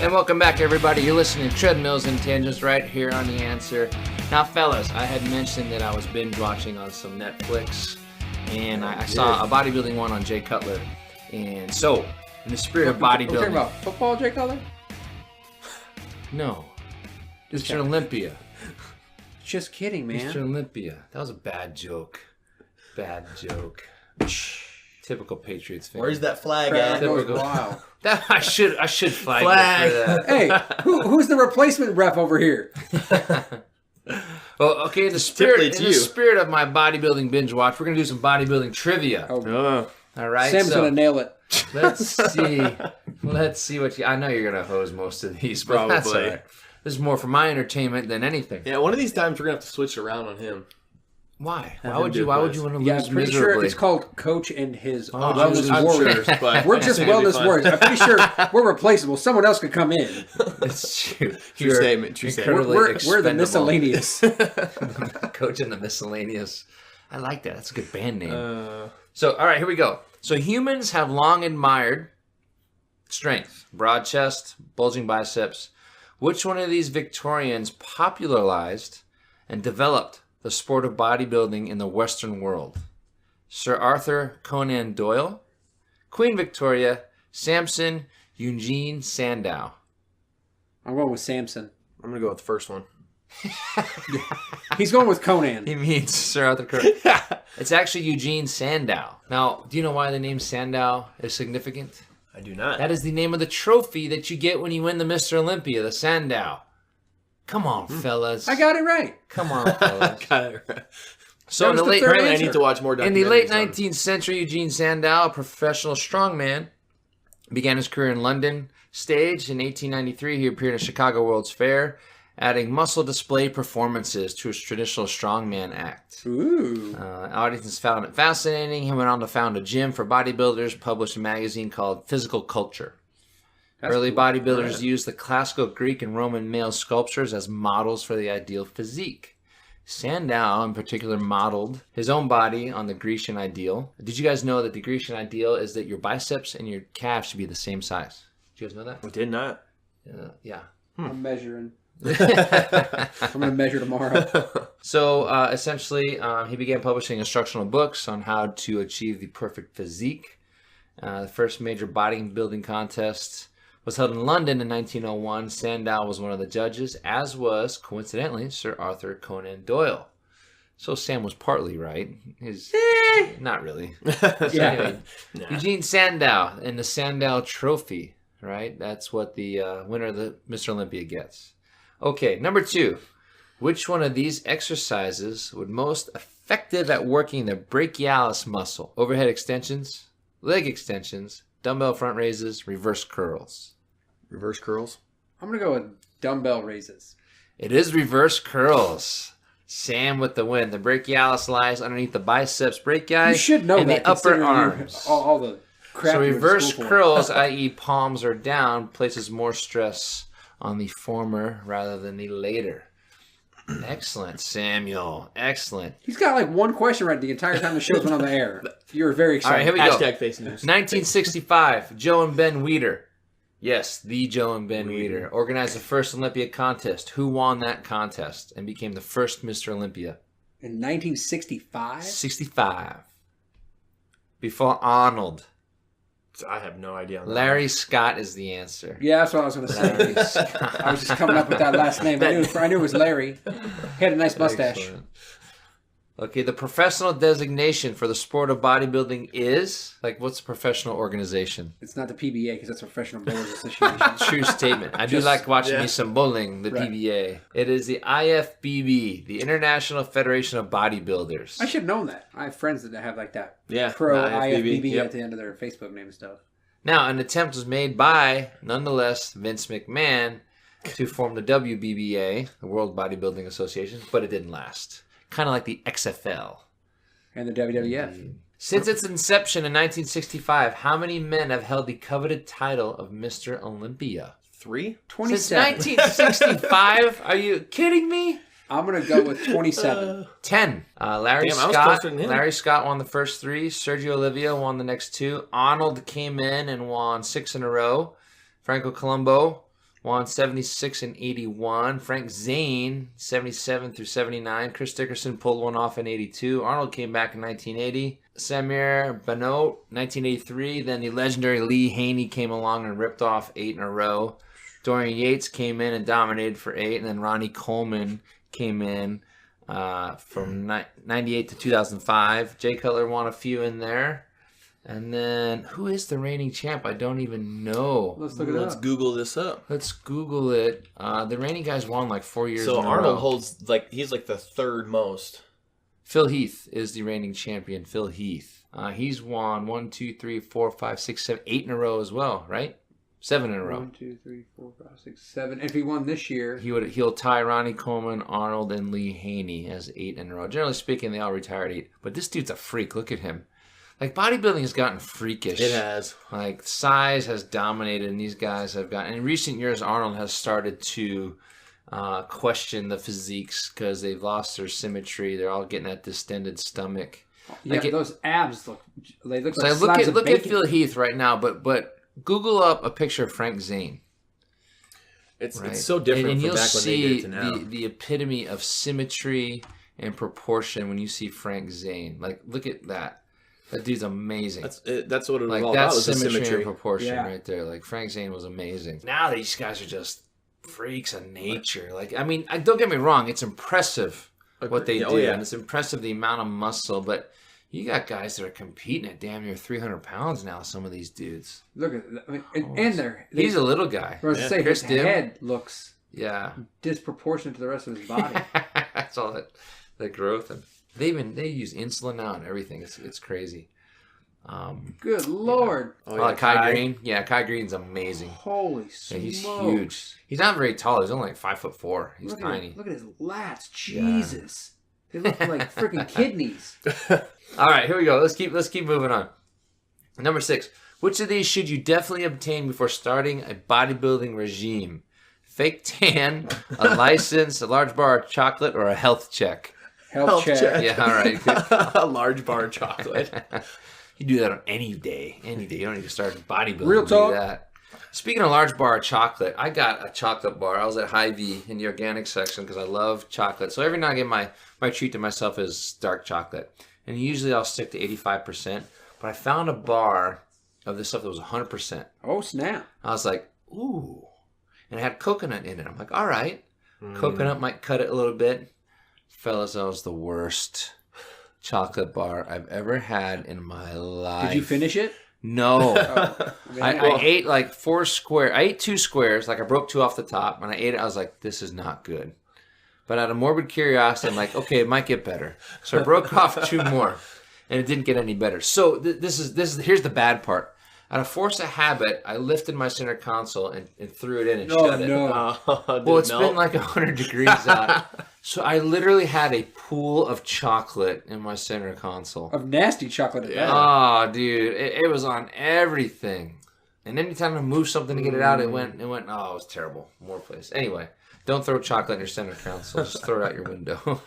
Speaker 2: And welcome back, everybody. You're listening to Treadmills and Tangents right here on The Answer. Now, fellas, I had mentioned that I was binge watching on some Netflix, and I saw a bodybuilding one on Jay Cutler. And so, in the spirit of bodybuilding...
Speaker 4: We're talking about football, Jay Cutler?
Speaker 2: No. Mr. Olympia.
Speaker 4: Just kidding, man.
Speaker 2: Mr. Olympia. That was a bad joke. Bad joke. Typical Patriots fan.
Speaker 3: Where's that flag
Speaker 4: That
Speaker 3: at?
Speaker 4: goes wild.
Speaker 2: That I should flag it for that.
Speaker 4: Hey, who's the replacement ref over here?
Speaker 2: Well, okay, in the spirit of my bodybuilding binge watch, we're going to do some bodybuilding trivia.
Speaker 4: Oh,
Speaker 2: all right?
Speaker 4: Sam's going to nail it.
Speaker 2: Let's see what you... I know you're going to hose most of these, but
Speaker 3: Probably.
Speaker 2: that's all right. This is more for my entertainment than anything.
Speaker 3: Yeah, one of these times we're going to have to switch around on him.
Speaker 2: Why?
Speaker 3: Have
Speaker 2: Why
Speaker 3: him
Speaker 2: would
Speaker 3: do
Speaker 2: you
Speaker 3: a
Speaker 2: want
Speaker 3: quiz.
Speaker 2: to lose
Speaker 4: Yeah, I'm pretty sure
Speaker 2: miserably?
Speaker 4: it's called Coach and his
Speaker 2: I'm
Speaker 4: Wellness Warriors.
Speaker 3: sure, but
Speaker 4: We're just
Speaker 3: it's gonna be
Speaker 4: Wellness
Speaker 3: fun.
Speaker 4: Warriors. I'm pretty sure we're replaceable. Someone else could come in.
Speaker 2: It's true.
Speaker 3: True statement. True statement.
Speaker 2: incredibly
Speaker 4: We're the
Speaker 2: expendable.
Speaker 4: miscellaneous.
Speaker 2: Coach and the Miscellaneous. I like that. That's a good band name. So, all right, here we go. So humans have long admired strength, broad chest, bulging biceps. Which one of these Victorians popularized and developed the sport of bodybuilding in the Western world? Sir Arthur Conan Doyle, Queen Victoria, Samson, Eugene Sandow.
Speaker 4: I'm going with Samson.
Speaker 3: I'm going to go with the first one.
Speaker 4: He's going with Conan.
Speaker 2: He means Sir Arthur Conan. It's actually Eugene Sandow. Now, do you know why the name Sandow is significant?
Speaker 3: I do not.
Speaker 2: That is the name of the trophy that you get when you win the Mr. Olympia, the Sandow. Come on, fellas.
Speaker 4: I got it right.
Speaker 2: Come on, fellas.
Speaker 3: Got it right.
Speaker 2: So in the late
Speaker 3: Apparently I need to watch more documentaries.
Speaker 2: In the late
Speaker 3: on it.
Speaker 2: 19th century, Eugene Sandow, a professional strongman, began his career in London stage. In 1893, he appeared at Chicago World's Fair, adding muscle display performances to his traditional strongman act.
Speaker 4: Ooh.
Speaker 2: Audiences found it fascinating. He went on to found a gym for bodybuilders, published a magazine called Physical Culture.
Speaker 4: That's
Speaker 2: Early
Speaker 4: cool.
Speaker 2: bodybuilders used the classical Greek and Roman male sculptures as models for the ideal physique. Sandow, in particular, modeled his own body on the Grecian ideal. Did you guys know that the Grecian ideal is that your biceps and your calves should be the same size? Did you guys know that?
Speaker 3: I did not.
Speaker 2: Yeah.
Speaker 4: I'm measuring. I'm going to measure tomorrow.
Speaker 2: So essentially, he began publishing instructional books on how to achieve the perfect physique. The first major bodybuilding contest was held in London in 1901. Sandow was one of the judges, as was, coincidentally, Sir Arthur Conan Doyle. So Sam was partly right. Not really. So anyway, Eugene Sandow and the Sandow Trophy, right? That's what the winner of the Mr. Olympia gets. Okay, number 2. Which one of these exercises would most effective at working the brachialis muscle? Overhead extensions, leg extensions, dumbbell front raises, reverse curls.
Speaker 3: Reverse curls.
Speaker 4: I'm going to go with dumbbell raises.
Speaker 2: It is reverse curls. Sam with the win. The brachialis lies underneath the biceps brachii
Speaker 4: You should know
Speaker 2: and
Speaker 4: that.
Speaker 2: the upper
Speaker 4: considering
Speaker 2: arms.
Speaker 4: All the crap
Speaker 2: So
Speaker 4: you went to
Speaker 2: reverse
Speaker 4: school for.
Speaker 2: curls, i.e. palms are down, places more stress on the former rather than the later. Excellent, Samuel. Excellent.
Speaker 4: He's got like one question right the entire time the show's been on the air. You're very
Speaker 2: All right,
Speaker 4: excited.
Speaker 2: here we go.
Speaker 3: Hashtag face news.
Speaker 2: 1965, Joe and Ben Weider. Yes, the Joe and Ben Weider organized the first Olympia contest. Who won that contest and became the first Mr. Olympia?
Speaker 4: In 1965?
Speaker 2: 65. Before Arnold.
Speaker 3: I have no idea. On that
Speaker 2: Larry Scott is the answer.
Speaker 4: Yeah, that's what I was going to
Speaker 2: Larry
Speaker 4: say.
Speaker 2: Scott.
Speaker 4: I was just coming up with that last name. I knew it was Larry. He had a nice mustache.
Speaker 2: Excellent. Okay, the professional designation for the sport of bodybuilding is, like, what's the professional organization?
Speaker 4: It's not the PBA because that's a professional bowlers association.
Speaker 2: True statement. I do like watching me some bowling, the
Speaker 4: Right.
Speaker 2: PBA. It is the IFBB, the International Federation of Bodybuilders.
Speaker 4: I should have known that. I have friends that have like that
Speaker 3: Yeah,
Speaker 4: pro
Speaker 3: the IFBB,
Speaker 4: IFBB
Speaker 3: yep.
Speaker 4: at the end of their Facebook name and stuff.
Speaker 2: Now, an attempt was made by, nonetheless, Vince McMahon to form the WBBA, the World Bodybuilding Association, but it didn't last. Kind of like the XFL.
Speaker 4: And the WWF.
Speaker 2: Since its inception in 1965, how many men have held the coveted title of Mr. Olympia?
Speaker 3: 3?
Speaker 4: 27.
Speaker 2: Since 1965? Are you kidding me?
Speaker 4: I'm going to go with 27.
Speaker 2: 10. Larry
Speaker 3: Damn, I was
Speaker 2: Scott.
Speaker 3: closer than him.
Speaker 2: Larry Scott won the first 3. Sergio Olivia won the next 2. Arnold came in and won 6 in a row. Franco Colombo won 76 and 81. Frank Zane, 77 through 79. Chris Dickerson pulled one off in 82. Arnold came back in 1980. Samir Banot, 1983. Then the legendary Lee Haney came along and ripped off 8 in a row. Dorian Yates came in and dominated for 8. And then Ronnie Coleman came in from 98 to 2005. Jay Cutler won a few in there. And then, who is the reigning champ? I don't even know.
Speaker 4: Let's look it
Speaker 3: Let's
Speaker 4: up.
Speaker 3: Google this up.
Speaker 2: Let's Google it. The reigning guys won like 4 years
Speaker 3: So
Speaker 2: in a
Speaker 3: Arnold
Speaker 2: row.
Speaker 3: holds he's like the 3rd most.
Speaker 2: Phil Heath is the reigning champion. Phil Heath. He's won 1, 2, 3, 4, 5, 6, 7, 8 in a row as well, right? 7 in a row.
Speaker 4: 1, 2, 3, 4, 5, 6, 7. If he won this year,
Speaker 2: He'll tie Ronnie Coleman, Arnold, and Lee Haney as 8 in a row. Generally speaking, they all retired 8. But this dude's a freak. Look at him. Like, bodybuilding has gotten freakish.
Speaker 3: It has.
Speaker 2: Like, size has dominated, and these guys have gotten... In recent years, Arnold has started to question the physiques because they've lost their symmetry. They're all getting that distended stomach.
Speaker 4: yeah,
Speaker 2: Like
Speaker 4: those abs look like
Speaker 2: So
Speaker 4: slabs of
Speaker 2: look at
Speaker 4: bacon.
Speaker 2: Phil Heath right now, but Google up a picture of Frank Zane.
Speaker 3: It's
Speaker 2: Right?
Speaker 3: it's so different
Speaker 2: and
Speaker 3: from
Speaker 2: you'll
Speaker 3: back when they did
Speaker 2: see
Speaker 3: it to now.
Speaker 2: the epitome of symmetry and proportion when you see Frank Zane. Like, look at that. That dude's amazing.
Speaker 3: That's what it was
Speaker 2: Like,
Speaker 3: all about.
Speaker 2: that's
Speaker 3: Was the
Speaker 2: symmetry,
Speaker 3: symmetry.
Speaker 2: and proportion
Speaker 4: Yeah.
Speaker 2: right there. Like, Frank Zane was amazing. Now these guys are just freaks of nature. Like, I mean, don't get me wrong. It's impressive what they
Speaker 3: Oh,
Speaker 2: do,
Speaker 3: yeah.
Speaker 2: and it's impressive the amount of muscle. But you got guys that are competing at damn near 300 pounds now. Some of these dudes.
Speaker 4: Look at that. I mean, and they're
Speaker 2: He's a little guy.
Speaker 4: I was to say
Speaker 2: Chris
Speaker 4: his
Speaker 2: Dim.
Speaker 4: head looks
Speaker 2: Yeah,
Speaker 4: disproportionate to the rest of his body.
Speaker 2: that's all that growth, and they use insulin now and everything. It's crazy.
Speaker 4: Good Lord!
Speaker 3: Oh,
Speaker 2: I like Kai Green. Yeah, Kai Green's amazing.
Speaker 4: Holy
Speaker 2: Yeah,
Speaker 4: smokes!
Speaker 2: he's huge. He's not very tall. He's only like 5'4". He's
Speaker 4: Look
Speaker 2: tiny.
Speaker 4: Look at his lats. Jesus, they look like freaking kidneys.
Speaker 2: All right, here we go. Let's keep moving on. Number 6. Which of these should you definitely obtain before starting a bodybuilding regime? Fake tan, a license, a large bar of chocolate, or a health check?
Speaker 4: Health check.
Speaker 2: Yeah, all right.
Speaker 3: A large bar of chocolate.
Speaker 2: You do that on any day. Any day. You don't need to start bodybuilding.
Speaker 4: Real
Speaker 2: to do
Speaker 4: talk.
Speaker 2: that. Speaking of large bar of chocolate, I got a chocolate bar. I was at Hy-Vee in the organic section because I love chocolate. So every now and again, my treat to myself is dark chocolate. And usually I'll stick to 85%. But I found a bar of this stuff that was 100%.
Speaker 4: Oh snap!
Speaker 2: I was like, ooh. And it had coconut in it. I'm like, all right. Coconut might cut it a little bit. Fellas, that was the worst chocolate bar I've ever had in my life.
Speaker 4: Did you finish it?
Speaker 2: No.
Speaker 4: Oh,
Speaker 2: I ate like 4 squares. I ate 2 squares. Like, I broke 2 off the top. When I ate it, I was like, this is not good. But out of morbid curiosity, I'm like, okay, it might get better. So I broke off 2 more. And it didn't get any better. So here's the bad part. Out of force of habit, I lifted my center console and threw it in and shut it. Well, it's been like 100 degrees out. So I literally had a pool of chocolate in my center console.
Speaker 4: Of nasty chocolate at that.
Speaker 2: Oh, dude. It was on everything. And anytime I moved something to get it out, it went, oh, it was terrible. More place. Anyway, don't throw chocolate in your center console. Just throw it out your window.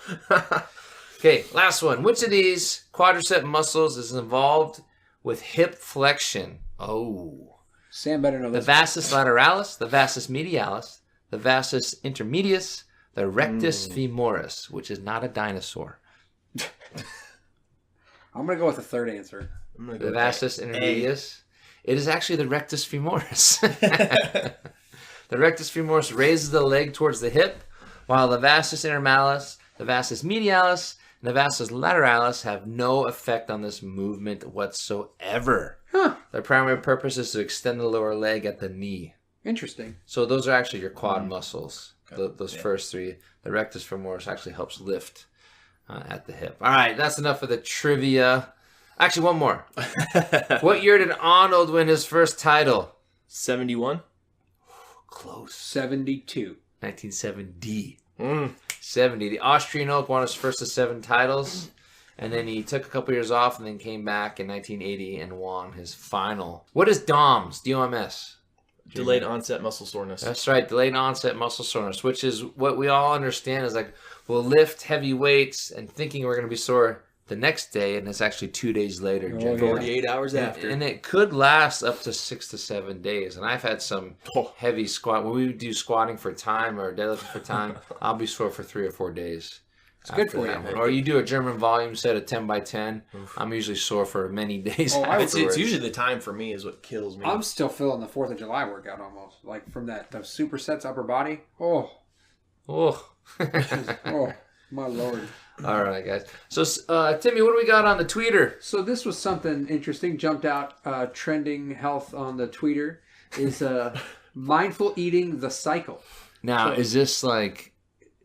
Speaker 2: Okay, last one. Which of these quadricep muscles is involved with hip flexion? Oh.
Speaker 4: Sam better know
Speaker 2: The
Speaker 4: this.
Speaker 2: vastus lateralis, the vastus medialis, the vastus intermedius, the rectus femoris, which is not a dinosaur.
Speaker 4: I'm gonna go with the third answer.
Speaker 3: I'm gonna go
Speaker 2: The
Speaker 3: with
Speaker 2: vastus
Speaker 3: A.
Speaker 2: intermedius. It is actually the rectus femoris. The rectus femoris raises the leg towards the hip, while the vastus intermalis, the vastus medialis, and the vastus lateralis have no effect on this movement whatsoever.
Speaker 4: Huh.
Speaker 2: Their primary purpose is to extend the lower leg at the knee.
Speaker 4: Interesting.
Speaker 2: So those are actually your quad muscles. Those first 3. The rectus femoris actually helps lift at the hip. All right, that's enough for the trivia. Actually, one more. What year did Arnold win his first title?
Speaker 3: 71.
Speaker 2: Close.
Speaker 4: 72.
Speaker 2: 1970. 70. The Austrian Oak won his first of 7 titles. And then he took a couple years off and then came back in 1980 and won his final. What is DOMS? D-O-M-S.
Speaker 3: Delayed onset muscle soreness.
Speaker 2: That's right. Delayed onset muscle soreness, which is what we all understand is like we'll lift heavy weights and thinking we're going to be sore the next day, and it's actually 2 days later.
Speaker 4: Oh, yeah.
Speaker 3: 48 hours after.
Speaker 2: And it could last up to 6 to 7 days. And I've had some heavy squat. When we do squatting for time or deadlifting for time, I'll be sore for 3 or 4 days.
Speaker 4: It's good for you.
Speaker 2: Or you do a German volume set of 10 by 10. I'm usually sore for many days.
Speaker 4: Oh,
Speaker 3: It's usually the time for me is what kills me.
Speaker 4: I'm still feeling the 4th of July workout almost. Like from those supersets upper body. Oh,
Speaker 2: Oh.
Speaker 4: oh, my Lord.
Speaker 2: All right, guys. So, Timmy, what do we got on the tweeter?
Speaker 4: So this was something interesting. Jumped out trending health on the tweeter is mindful eating, the cycle.
Speaker 2: Now, is this like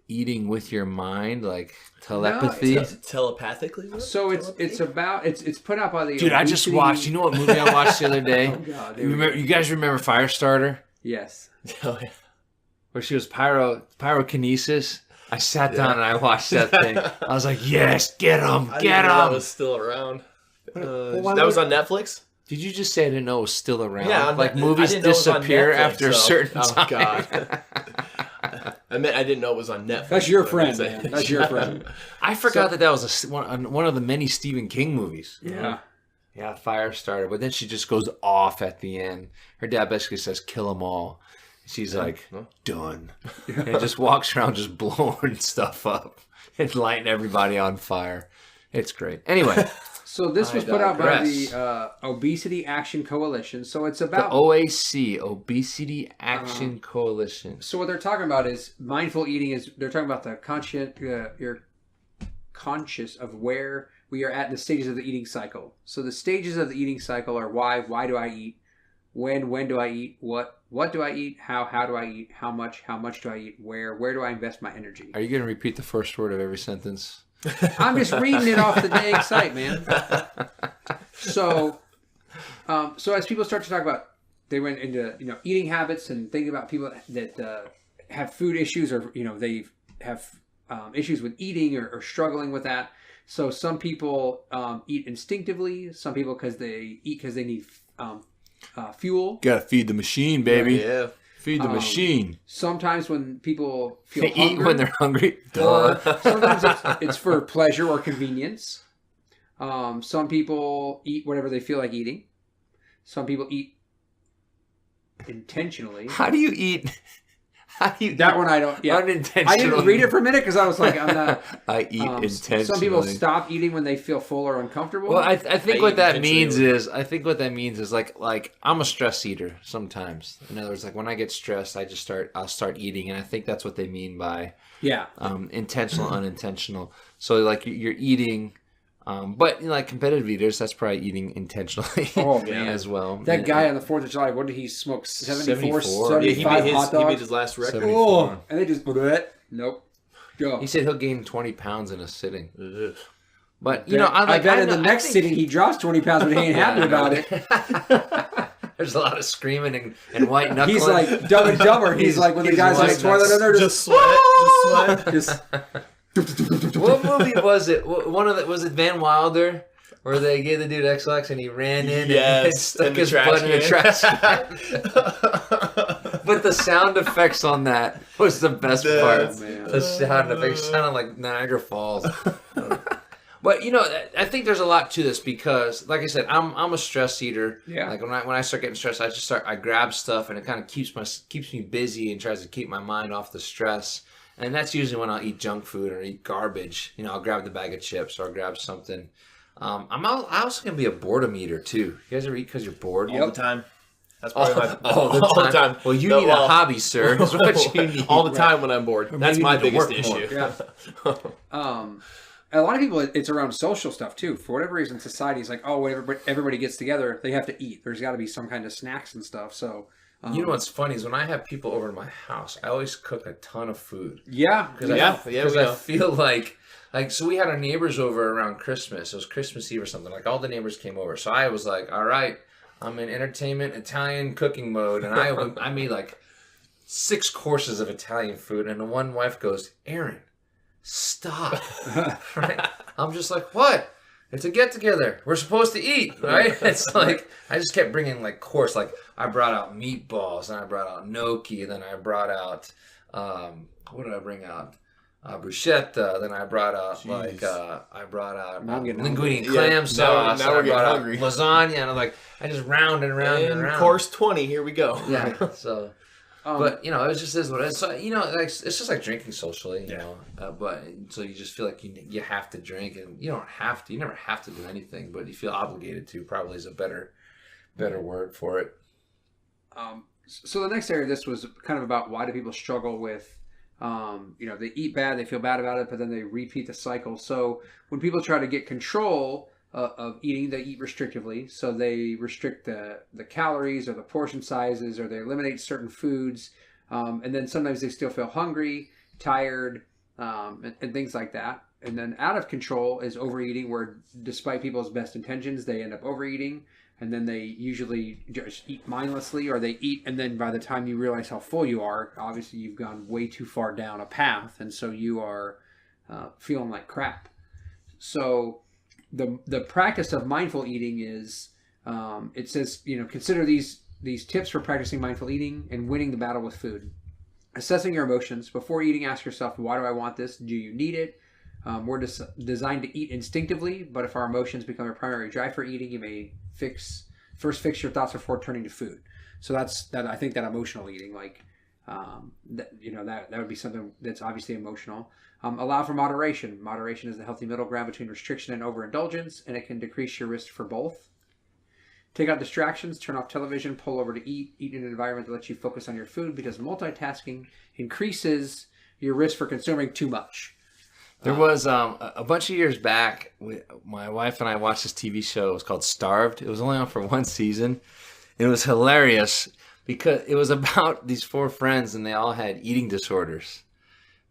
Speaker 2: eating with your mind, like telepathy?
Speaker 3: Telepathically?
Speaker 4: So it's about it's put out by the
Speaker 2: Dude, I just watched. You know what movie I watched the other day?
Speaker 4: Oh God,
Speaker 2: You guys remember Firestarter,
Speaker 4: yes.
Speaker 3: Oh, yeah.
Speaker 2: where she was pyrokinesis? I sat down and I watched that thing. I was like, yes, get him,
Speaker 3: I
Speaker 2: get
Speaker 3: didn't know that
Speaker 2: him.
Speaker 3: was still around.
Speaker 4: why
Speaker 3: That was
Speaker 4: would-
Speaker 3: on Netflix?
Speaker 2: Did you just say I didn't know it was still around?
Speaker 3: Yeah,
Speaker 2: like
Speaker 3: I
Speaker 2: movies
Speaker 3: didn't know it was on
Speaker 2: disappear
Speaker 3: Netflix,
Speaker 2: after a
Speaker 3: so-
Speaker 2: certain
Speaker 3: oh,
Speaker 2: time.
Speaker 3: God. I meant I didn't know it was on Netflix.
Speaker 4: That's your
Speaker 3: but
Speaker 4: friend,
Speaker 3: it's-
Speaker 4: man. That's your friend.
Speaker 2: I forgot that was one of the many Stephen King movies.
Speaker 4: Yeah.
Speaker 2: Yeah, Firestarter. But then she just goes off at the end. Her dad basically says, kill them all. She's like, done. And just walks around just blowing stuff up and lighting everybody on fire. It's great. Anyway,
Speaker 4: So this was put out by
Speaker 2: digress.
Speaker 4: the Obesity Action Coalition. So it's
Speaker 2: the
Speaker 4: about
Speaker 2: OAC, Obesity Action Coalition.
Speaker 4: So what they're talking about is mindful eating. Is they're talking about the you're conscious of where we are at in the stages of the eating cycle. So the stages of the eating cycle are why do I eat, when do I eat, what do I eat, how do I eat, how much do I eat, where do I invest my energy.
Speaker 2: Are you going to repeat the first word of every sentence?
Speaker 4: I'm just reading it off the dang site, man. So as people start to talk about, they went into eating habits and thinking about people that have food issues or they have issues with eating or struggling with that. So some people eat instinctively. Some people because they eat because they need fuel.
Speaker 2: Gotta feed the machine, baby.
Speaker 3: Yeah.
Speaker 2: Feed the machine.
Speaker 4: Sometimes when people feel
Speaker 2: They eat
Speaker 4: hungry,
Speaker 2: when they're hungry.
Speaker 4: or sometimes it's for pleasure or convenience. Some people eat whatever they feel like eating. Some people eat intentionally.
Speaker 2: How do you eat? How do you
Speaker 4: That
Speaker 2: eat
Speaker 4: one I don't. Yeah,
Speaker 2: unintentionally?
Speaker 4: I didn't read it for a minute because I was like, I'm not.
Speaker 2: I eat intentionally.
Speaker 4: Some people stop eating when they feel full or uncomfortable.
Speaker 2: Well, I think
Speaker 3: I
Speaker 2: what
Speaker 3: eat
Speaker 2: that
Speaker 3: intentionally.
Speaker 2: means is like I'm a stress eater sometimes. In other words, like when I get stressed, I'll start eating, and I think that's what they mean by
Speaker 4: yeah.
Speaker 2: intentional, unintentional. So like you're eating, but like competitive eaters, that's probably eating intentionally.
Speaker 4: Oh, man.
Speaker 2: as well.
Speaker 4: That guy on the 4th of July, what did he smoke? 74,
Speaker 2: 74.
Speaker 3: Yeah,
Speaker 4: 75
Speaker 3: he
Speaker 4: hot
Speaker 3: made
Speaker 4: dogs?
Speaker 3: his last record.
Speaker 2: 74.
Speaker 4: Oh, and they just nope. Go.
Speaker 2: He said he'll gain 20 pounds in a sitting.
Speaker 3: Ugh.
Speaker 2: But
Speaker 4: I bet in the next sitting he drops 20 pounds, but he ain't happy about it.
Speaker 2: There's a lot of screaming and white knuckling.
Speaker 4: He's like Dumb and Dumber. He's like when the
Speaker 2: he's
Speaker 4: guy's on the
Speaker 2: white
Speaker 4: toilet in there,
Speaker 3: Just sweat.
Speaker 4: just
Speaker 2: What movie was it? One of the, was it Van Wilder, where they gave the dude X-Lax and he ran in and
Speaker 3: Yes,
Speaker 2: stuck
Speaker 3: in the
Speaker 2: his
Speaker 3: trash
Speaker 2: butt in the
Speaker 3: can.
Speaker 2: trash can. But the sound effects on that was the best part.
Speaker 4: man.
Speaker 2: The sound effects sounded like Niagara Falls. But I think there's a lot to this because, like I said, I'm a stress eater.
Speaker 4: Yeah.
Speaker 2: Like when I start getting stressed, I grab stuff and it kind of keeps me busy and tries to keep my mind off the stress. And that's usually when I'll eat junk food or eat garbage. I'll grab the bag of chips or I'll grab something. I also can be a boredom eater too. You guys ever eat because you're bored?
Speaker 3: All the time. That's probably my
Speaker 2: all the time. Well, you need a hobby, sir. Is what you need.
Speaker 3: all the time when I'm bored. That's
Speaker 2: you
Speaker 3: my
Speaker 2: need to
Speaker 3: biggest
Speaker 2: work more.
Speaker 3: issue.
Speaker 4: Yeah. A lot of people, it's around social stuff too. For whatever reason, society is like, oh, when everybody gets together, they have to eat. There's got to be some kind of snacks and stuff. So,
Speaker 2: You know what's funny is when I have people over to my house, I always cook a ton of food.
Speaker 4: yeah,
Speaker 2: Because
Speaker 3: we
Speaker 2: I
Speaker 3: know.
Speaker 2: feel like so we had our neighbors over around Christmas. It was Christmas Eve or something. Like all the neighbors came over. So I was like, all right, I'm in entertainment Italian cooking mode. And I made like 6 courses of Italian food, and the one wife goes, Aaron, stop. Right? I'm just like, what? It's a get together. We're supposed to eat, right? It's like I just kept bringing like course. Like I brought out meatballs, and I brought out gnocchi, and then I brought out what did I bring out? Bruschetta. Then I brought out linguine and clam sauce.
Speaker 3: Now we're
Speaker 2: I
Speaker 3: getting
Speaker 2: brought
Speaker 3: hungry.
Speaker 2: out lasagna, and I'm like, I just round and round and round.
Speaker 3: Course 20, here we go.
Speaker 2: Yeah. So. But it was just this what it is. So like it's just like drinking socially, you know. But so you just feel like you have to drink, and you don't have to. You never have to do anything, but you feel obligated to. Probably is a better word for it.
Speaker 4: So the next area of this was kind of about why do people struggle with, they eat bad, they feel bad about it, but then they repeat the cycle. So when people try to get control of eating, they eat restrictively. So they restrict the calories or the portion sizes, or they eliminate certain foods. And then sometimes they still feel hungry, tired, and things like that. And then out of control is overeating, where despite people's best intentions, they end up overeating. And then they usually just eat mindlessly, or they eat, and then by the time you realize how full you are, obviously you've gone way too far down a path, and so you are feeling like crap. So the practice of mindful eating is, it says, consider these tips for practicing mindful eating and winning the battle with food. Assessing your emotions. Before eating, ask yourself, why do I want this? Do you need it? We're designed to eat instinctively, but if our emotions become a primary drive for eating, you may first fix your thoughts before turning to food. So that's that. I think that emotional eating, like, that would be something that's obviously emotional. Allow for moderation. Moderation is the healthy middle ground between restriction and overindulgence, and it can decrease your risk for both. Take out distractions, turn off television, pull over to eat in an environment that lets you focus on your food, because multitasking increases your risk for consuming too much.
Speaker 2: There was a bunch of years back, my wife and I watched this TV show. It was called Starved. It was only on for one season. It was hilarious because it was about these 4 friends, and they all had eating disorders.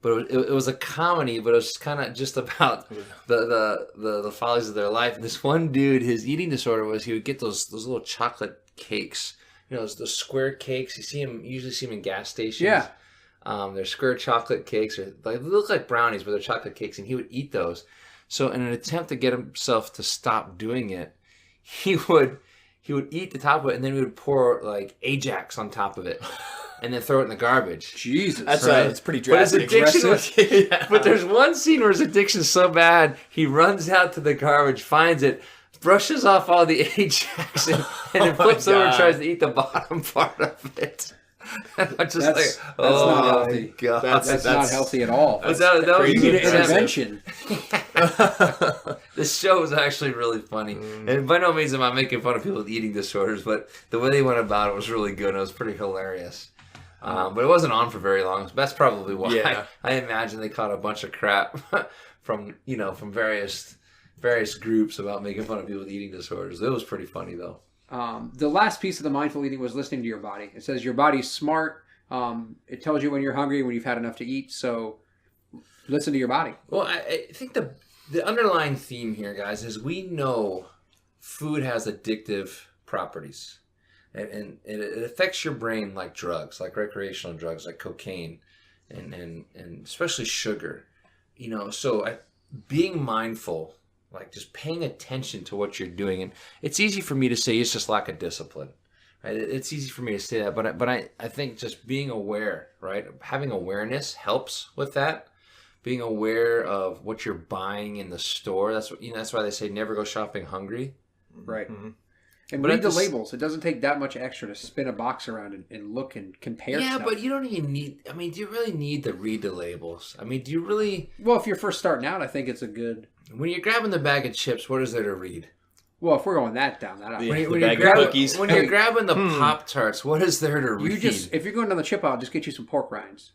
Speaker 2: But it was a comedy, but it was kind of just about the follies of their life. And this one dude, his eating disorder was he would get those little chocolate cakes, those square cakes. You usually see them in gas stations.
Speaker 4: Yeah.
Speaker 2: They're square chocolate cakes, or they look like brownies, but they're chocolate cakes, and he would eat those. So in an attempt to get himself to stop doing it, he would eat the top of it, and then he would pour like Ajax on top of it, and then throw it in the garbage.
Speaker 4: Jesus,
Speaker 3: It's pretty drastic.
Speaker 2: But there's one scene where his addiction's so bad, he runs out to the garbage, finds it, brushes off all the Ajax, and then flips over and tries to eat the bottom part of it. I'm just
Speaker 4: that's not healthy.
Speaker 2: God.
Speaker 4: That's not healthy at all.
Speaker 2: That was
Speaker 4: You need an intervention.
Speaker 2: This show was actually really funny. And by no means am I making fun of people with eating disorders, but the way they went about it was really good. It was pretty hilarious. But it wasn't on for very long. That's probably why I imagine they caught a bunch of crap from various groups about making fun of people with eating disorders. It was pretty funny, though.
Speaker 4: The last piece of the mindful eating was listening to your body. It says your body's smart. It tells you when you're hungry, when you've had enough to eat. So listen to your body.
Speaker 2: Well, I think the underlying theme here, guys, is we know food has addictive properties. And it affects your brain like drugs, like recreational drugs, like cocaine, and especially sugar. So being mindful, like just paying attention to what you're doing, and it's easy for me to say it's just lack of discipline, right? It's easy for me to say that, but I think just being aware, right? Having awareness helps with that. Being aware of what you're buying in the store. That's why they say never go shopping hungry.
Speaker 4: Right. Mm-hmm. And read the labels. It doesn't take that much extra to spin a box around and look and compare stuff.
Speaker 2: But you don't even need... do you really need to read the labels? Do you really...
Speaker 4: Well, if you're first starting out, I think it's a good...
Speaker 2: When you're grabbing the bag of chips, what is there to read?
Speaker 4: Well, if we're going down that...
Speaker 3: When you're
Speaker 2: grabbing the Pop-Tarts, what is there to read?
Speaker 4: If you're going down the chip aisle, just get you some pork rinds.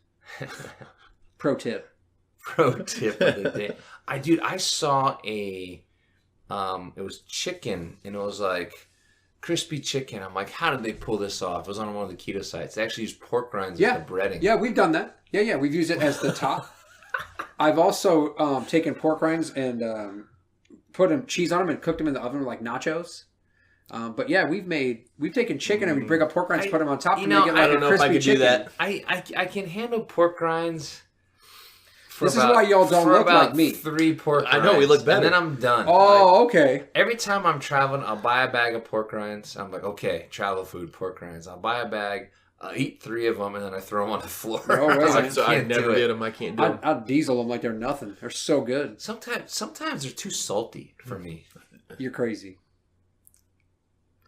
Speaker 4: Pro tip.
Speaker 2: Pro tip of the day. I saw it was chicken, and it was like... crispy chicken. I'm like, how did they pull this off? It was on one of the keto sites. They actually used pork rinds as the breading.
Speaker 4: Yeah, we've done that. Yeah, we've used it as the top. I've also taken pork rinds and put cheese on them and cooked them in the oven like nachos. But yeah, we've taken chicken and we break up pork rinds, put them on top,
Speaker 2: you
Speaker 4: and
Speaker 2: know,
Speaker 4: make it like
Speaker 3: I
Speaker 4: a
Speaker 3: don't know if
Speaker 4: crispy
Speaker 3: I could
Speaker 4: chicken.
Speaker 3: do that.
Speaker 2: I can handle pork rinds.
Speaker 4: This is why y'all don't look like me.
Speaker 2: 3 pork rinds.
Speaker 3: I know, we look better.
Speaker 2: And then I'm done.
Speaker 4: Oh, okay.
Speaker 2: Every time I'm traveling, I'll buy a bag of pork rinds. I'm like, okay, travel food, pork rinds. I'll buy a bag, I'll eat 3 of them, and then I throw them on the floor.
Speaker 4: No way, man.
Speaker 3: So I
Speaker 2: can't
Speaker 3: never
Speaker 2: do it.
Speaker 3: did them. I can't do them.
Speaker 4: I'll diesel them like they're nothing. They're so good.
Speaker 2: Sometimes they're too salty for me.
Speaker 4: You're crazy.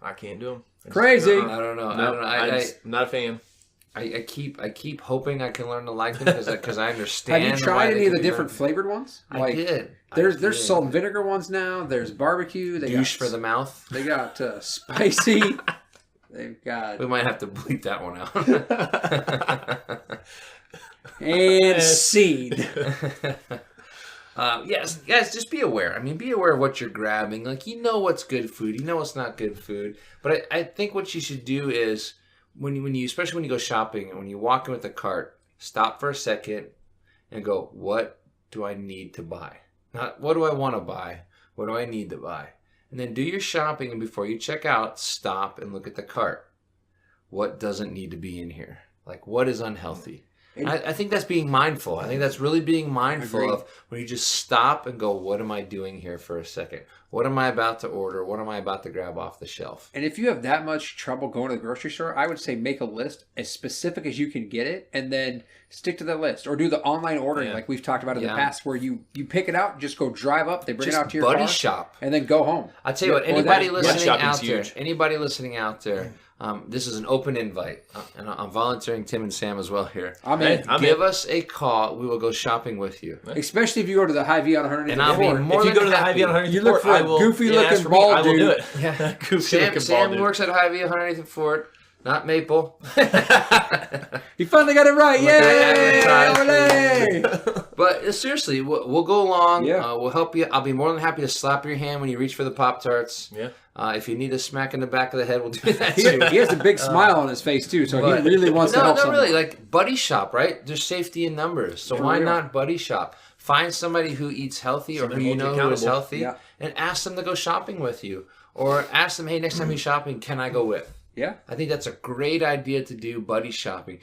Speaker 3: I can't do them.
Speaker 4: Crazy.
Speaker 2: I don't know.
Speaker 3: I'm not a fan.
Speaker 2: I keep hoping I can learn to like them because I understand.
Speaker 4: Have you
Speaker 2: why
Speaker 4: tried
Speaker 2: they
Speaker 4: any of
Speaker 2: can
Speaker 4: the
Speaker 2: be
Speaker 4: different
Speaker 2: done.
Speaker 4: flavored ones?
Speaker 2: I did.
Speaker 4: There's salt and vinegar ones now. There's barbecue. They
Speaker 2: Douche
Speaker 4: got
Speaker 2: for the mouth.
Speaker 4: They got spicy. They've got
Speaker 2: We might have to bleep that one out.
Speaker 4: and seed.
Speaker 2: Yes, guys, just be aware. I mean, be aware of what you're grabbing. Like, you know what's good food. You know what's not good food. But I think what you should do is, when you especially when you go shopping and when you walk in with a cart, stop for a second and go, what do I need to buy? Not what do I want to buy? What do I need to buy? And then do your shopping, and before you check out, stop and look at the cart. What doesn't need to be in here? Like, what is unhealthy? I think that's being mindful. I think that's really being mindful of when you just stop and go, what am I doing here for a second? What am I about to order? What am I about to grab off the shelf?
Speaker 4: And if you have that much trouble going to the grocery store, I would say make a list as specific as you can get it, and then stick to the list. Or do the online ordering like we've talked about in the past, where you pick it out, just go drive up, they bring it out to your car,
Speaker 2: shop,
Speaker 4: and then go home.
Speaker 2: I'll tell you what, anybody listening out there, this is an open invite, and I'm volunteering Tim and Sam as well here. Give us a call. We will go shopping with you.
Speaker 4: Especially if you go to the Hy-Vee on 100th
Speaker 2: and I'll be more
Speaker 3: if you
Speaker 2: than
Speaker 3: go to the
Speaker 2: happy.
Speaker 3: Hy-Vee on 100th,
Speaker 4: you look for a goofy looking bald
Speaker 3: I will
Speaker 4: dude.
Speaker 3: do it.
Speaker 2: Yeah,
Speaker 3: Goofy looking bald
Speaker 2: Sam
Speaker 3: dude.
Speaker 2: works at Hy-Vee 108th and Fort, not Maple.
Speaker 4: You finally got it right. Yay!
Speaker 2: But seriously, we'll go along.
Speaker 4: Yeah.
Speaker 2: We'll help you. I'll be more than happy to slap your hand when you reach for the Pop-Tarts.
Speaker 3: Yeah.
Speaker 2: If you need a smack in the back of the head, we'll do that too.
Speaker 4: He has a big smile on his face too, so he really wants to help someone.
Speaker 2: Really. Like, buddy shop, right? There's safety in numbers. So why not buddy shop? Find somebody who eats healthy or who you know who is healthy and ask them to go shopping with you. Or ask them, hey, next time you're shopping, can I go with?
Speaker 4: Yeah.
Speaker 2: I think that's a great idea to do buddy shopping.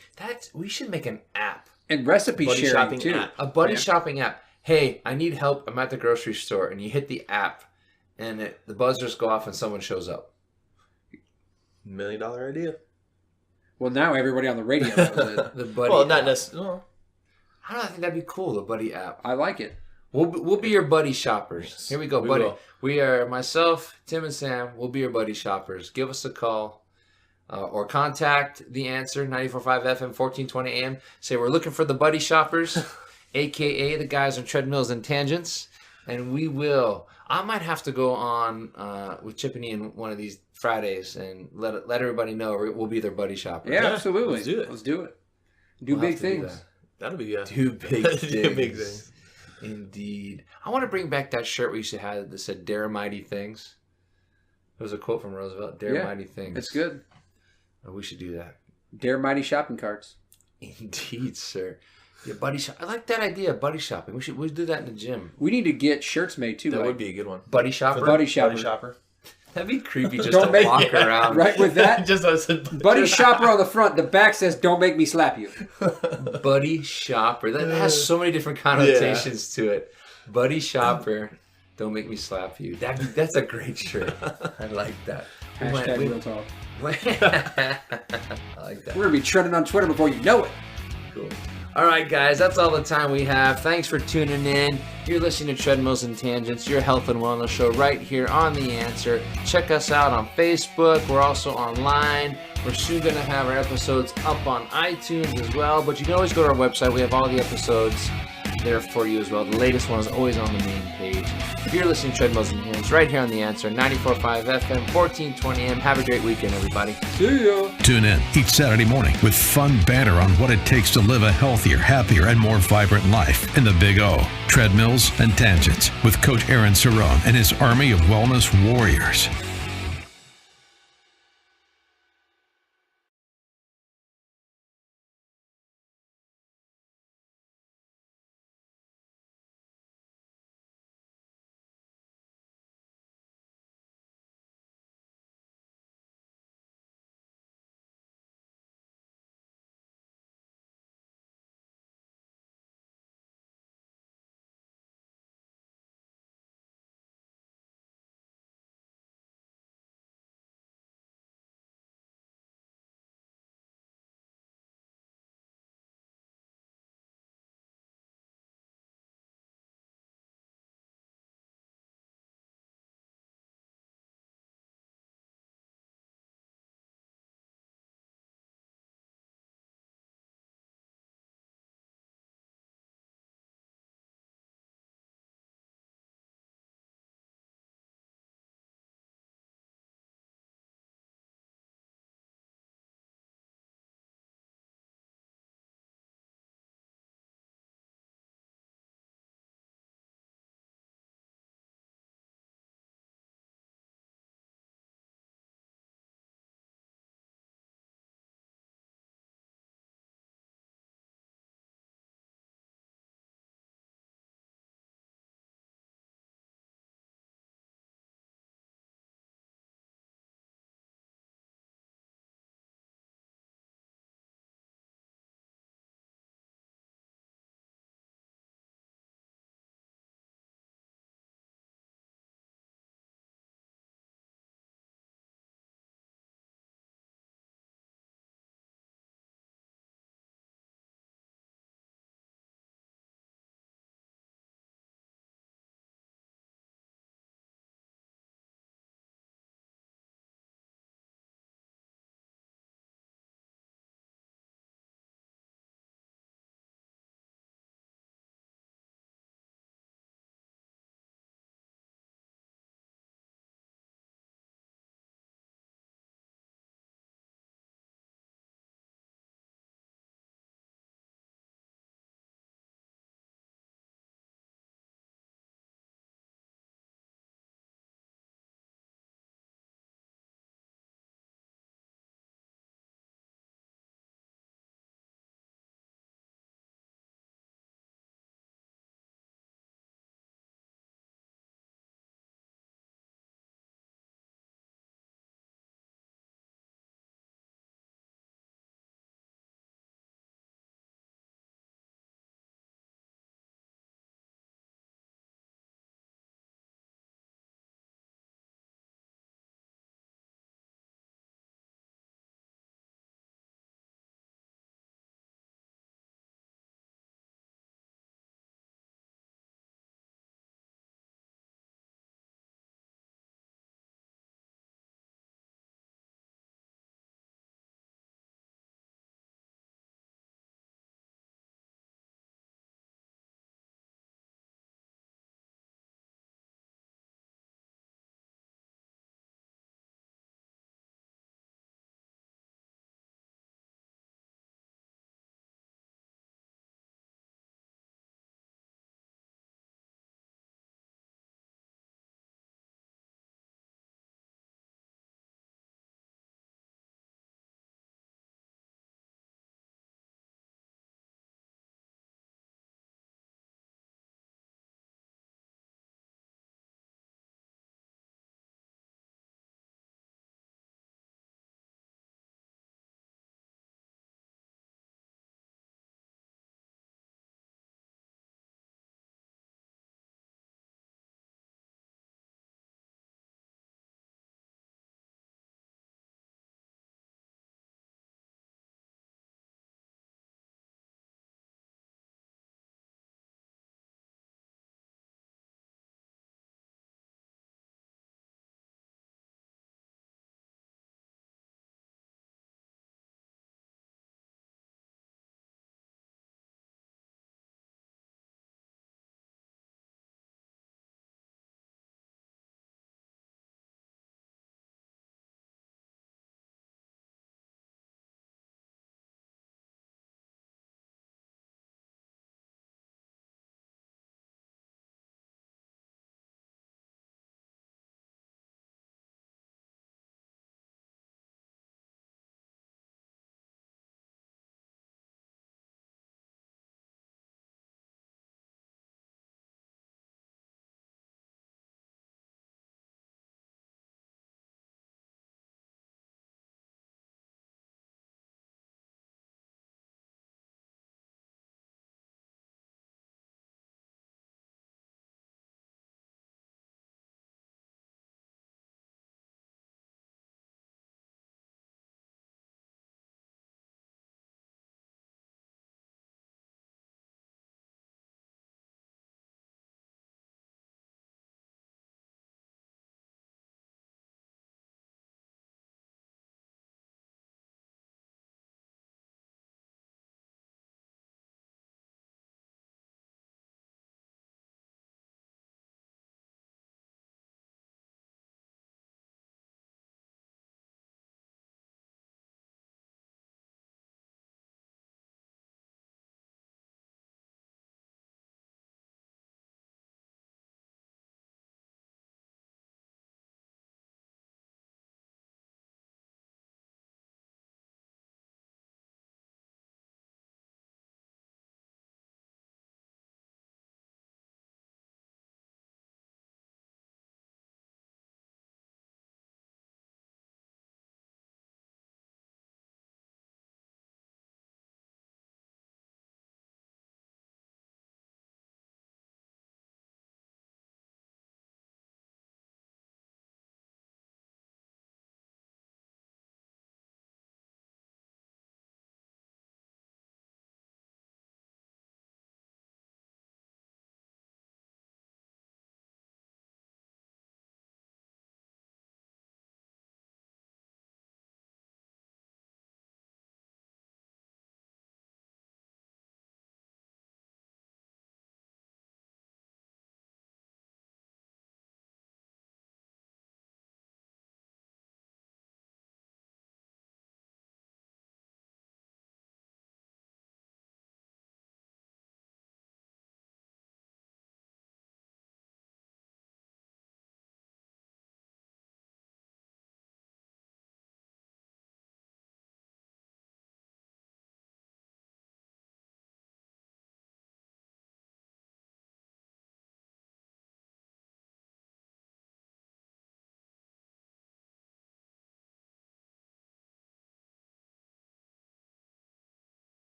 Speaker 2: We should make an app.
Speaker 4: And recipe
Speaker 3: Buddy
Speaker 4: sharing
Speaker 3: shopping
Speaker 4: too.
Speaker 3: app.
Speaker 2: A buddy shopping app. Hey, I need help. I'm at the grocery store. And you hit the app. And the buzzers go off and someone shows up.
Speaker 3: $1 million idea.
Speaker 4: Well, now everybody on the radio knows it.
Speaker 2: The buddy
Speaker 3: Well,
Speaker 2: app.
Speaker 3: not necessarily.
Speaker 2: I don't know, I think that'd be cool, the buddy app.
Speaker 4: I like it.
Speaker 2: We'll be your buddy shoppers. Here we go, buddy.
Speaker 3: will.
Speaker 2: We are myself, Tim, and Sam. We'll be your buddy shoppers. Give us a call or contact The Answer, 94.5 FM, 1420 AM. Say we're looking for the buddy shoppers, a.k.a. the guys on treadmills and tangents. And we will. I might have to go on with Chip and Ian one of these Fridays and let everybody know we'll be their buddy shoppers.
Speaker 4: Yeah, absolutely.
Speaker 3: Let's do it.
Speaker 4: Let's do it. Do
Speaker 2: We'll
Speaker 4: big
Speaker 2: have to do
Speaker 4: things.
Speaker 2: that.
Speaker 3: That'll be
Speaker 2: Do big things.
Speaker 3: Do big things.
Speaker 2: Indeed. I want to bring back that shirt we used to have that said "Dare Mighty Things." It was a quote from Roosevelt. "Dare Mighty Things."
Speaker 4: It's good.
Speaker 2: Oh, we should do that.
Speaker 4: Dare mighty shopping carts.
Speaker 2: Indeed, sir. Yeah, buddy shop. I like that idea. Buddy shopping. We'll do that in the gym.
Speaker 4: We need to get shirts made too.
Speaker 3: That
Speaker 4: like
Speaker 3: would be a good one.
Speaker 2: Buddy shopper.
Speaker 4: buddy shopper.
Speaker 3: Buddy shopper.
Speaker 2: That'd be creepy just
Speaker 4: Don't
Speaker 2: to
Speaker 4: make-
Speaker 2: walk around.
Speaker 4: Right with that.
Speaker 3: Just as a buddy.
Speaker 4: Buddy shopper on the front. The back says, "Don't make me slap you."
Speaker 2: Buddy shopper. That has so many different connotations to it. Buddy shopper. Don't make me slap you. That's a great shirt. I like that.
Speaker 4: Hashtag real talk.
Speaker 2: I like that.
Speaker 4: We're gonna be trending on Twitter before you know it.
Speaker 2: Cool. All right, guys, that's all the time we have. Thanks for tuning in. You're listening to Treadmills and Tangents, your health and wellness show right here on The Answer. Check us out on Facebook. We're also online. We're soon going to have our episodes up on iTunes as well, but you can always go to our website. We have all the episodes there for you as well. The latest one is always on the main page. If you're listening to Treadmills and Tangents right here on The Answer, 94.5 FM, 1420 AM. Have a great weekend, everybody.
Speaker 4: See ya.
Speaker 1: Tune in each Saturday morning with fun banter on what it takes to live a healthier, happier, and more vibrant life in the Big O. Treadmills and Tangents with Coach Aaron Cerrone and his army of wellness warriors.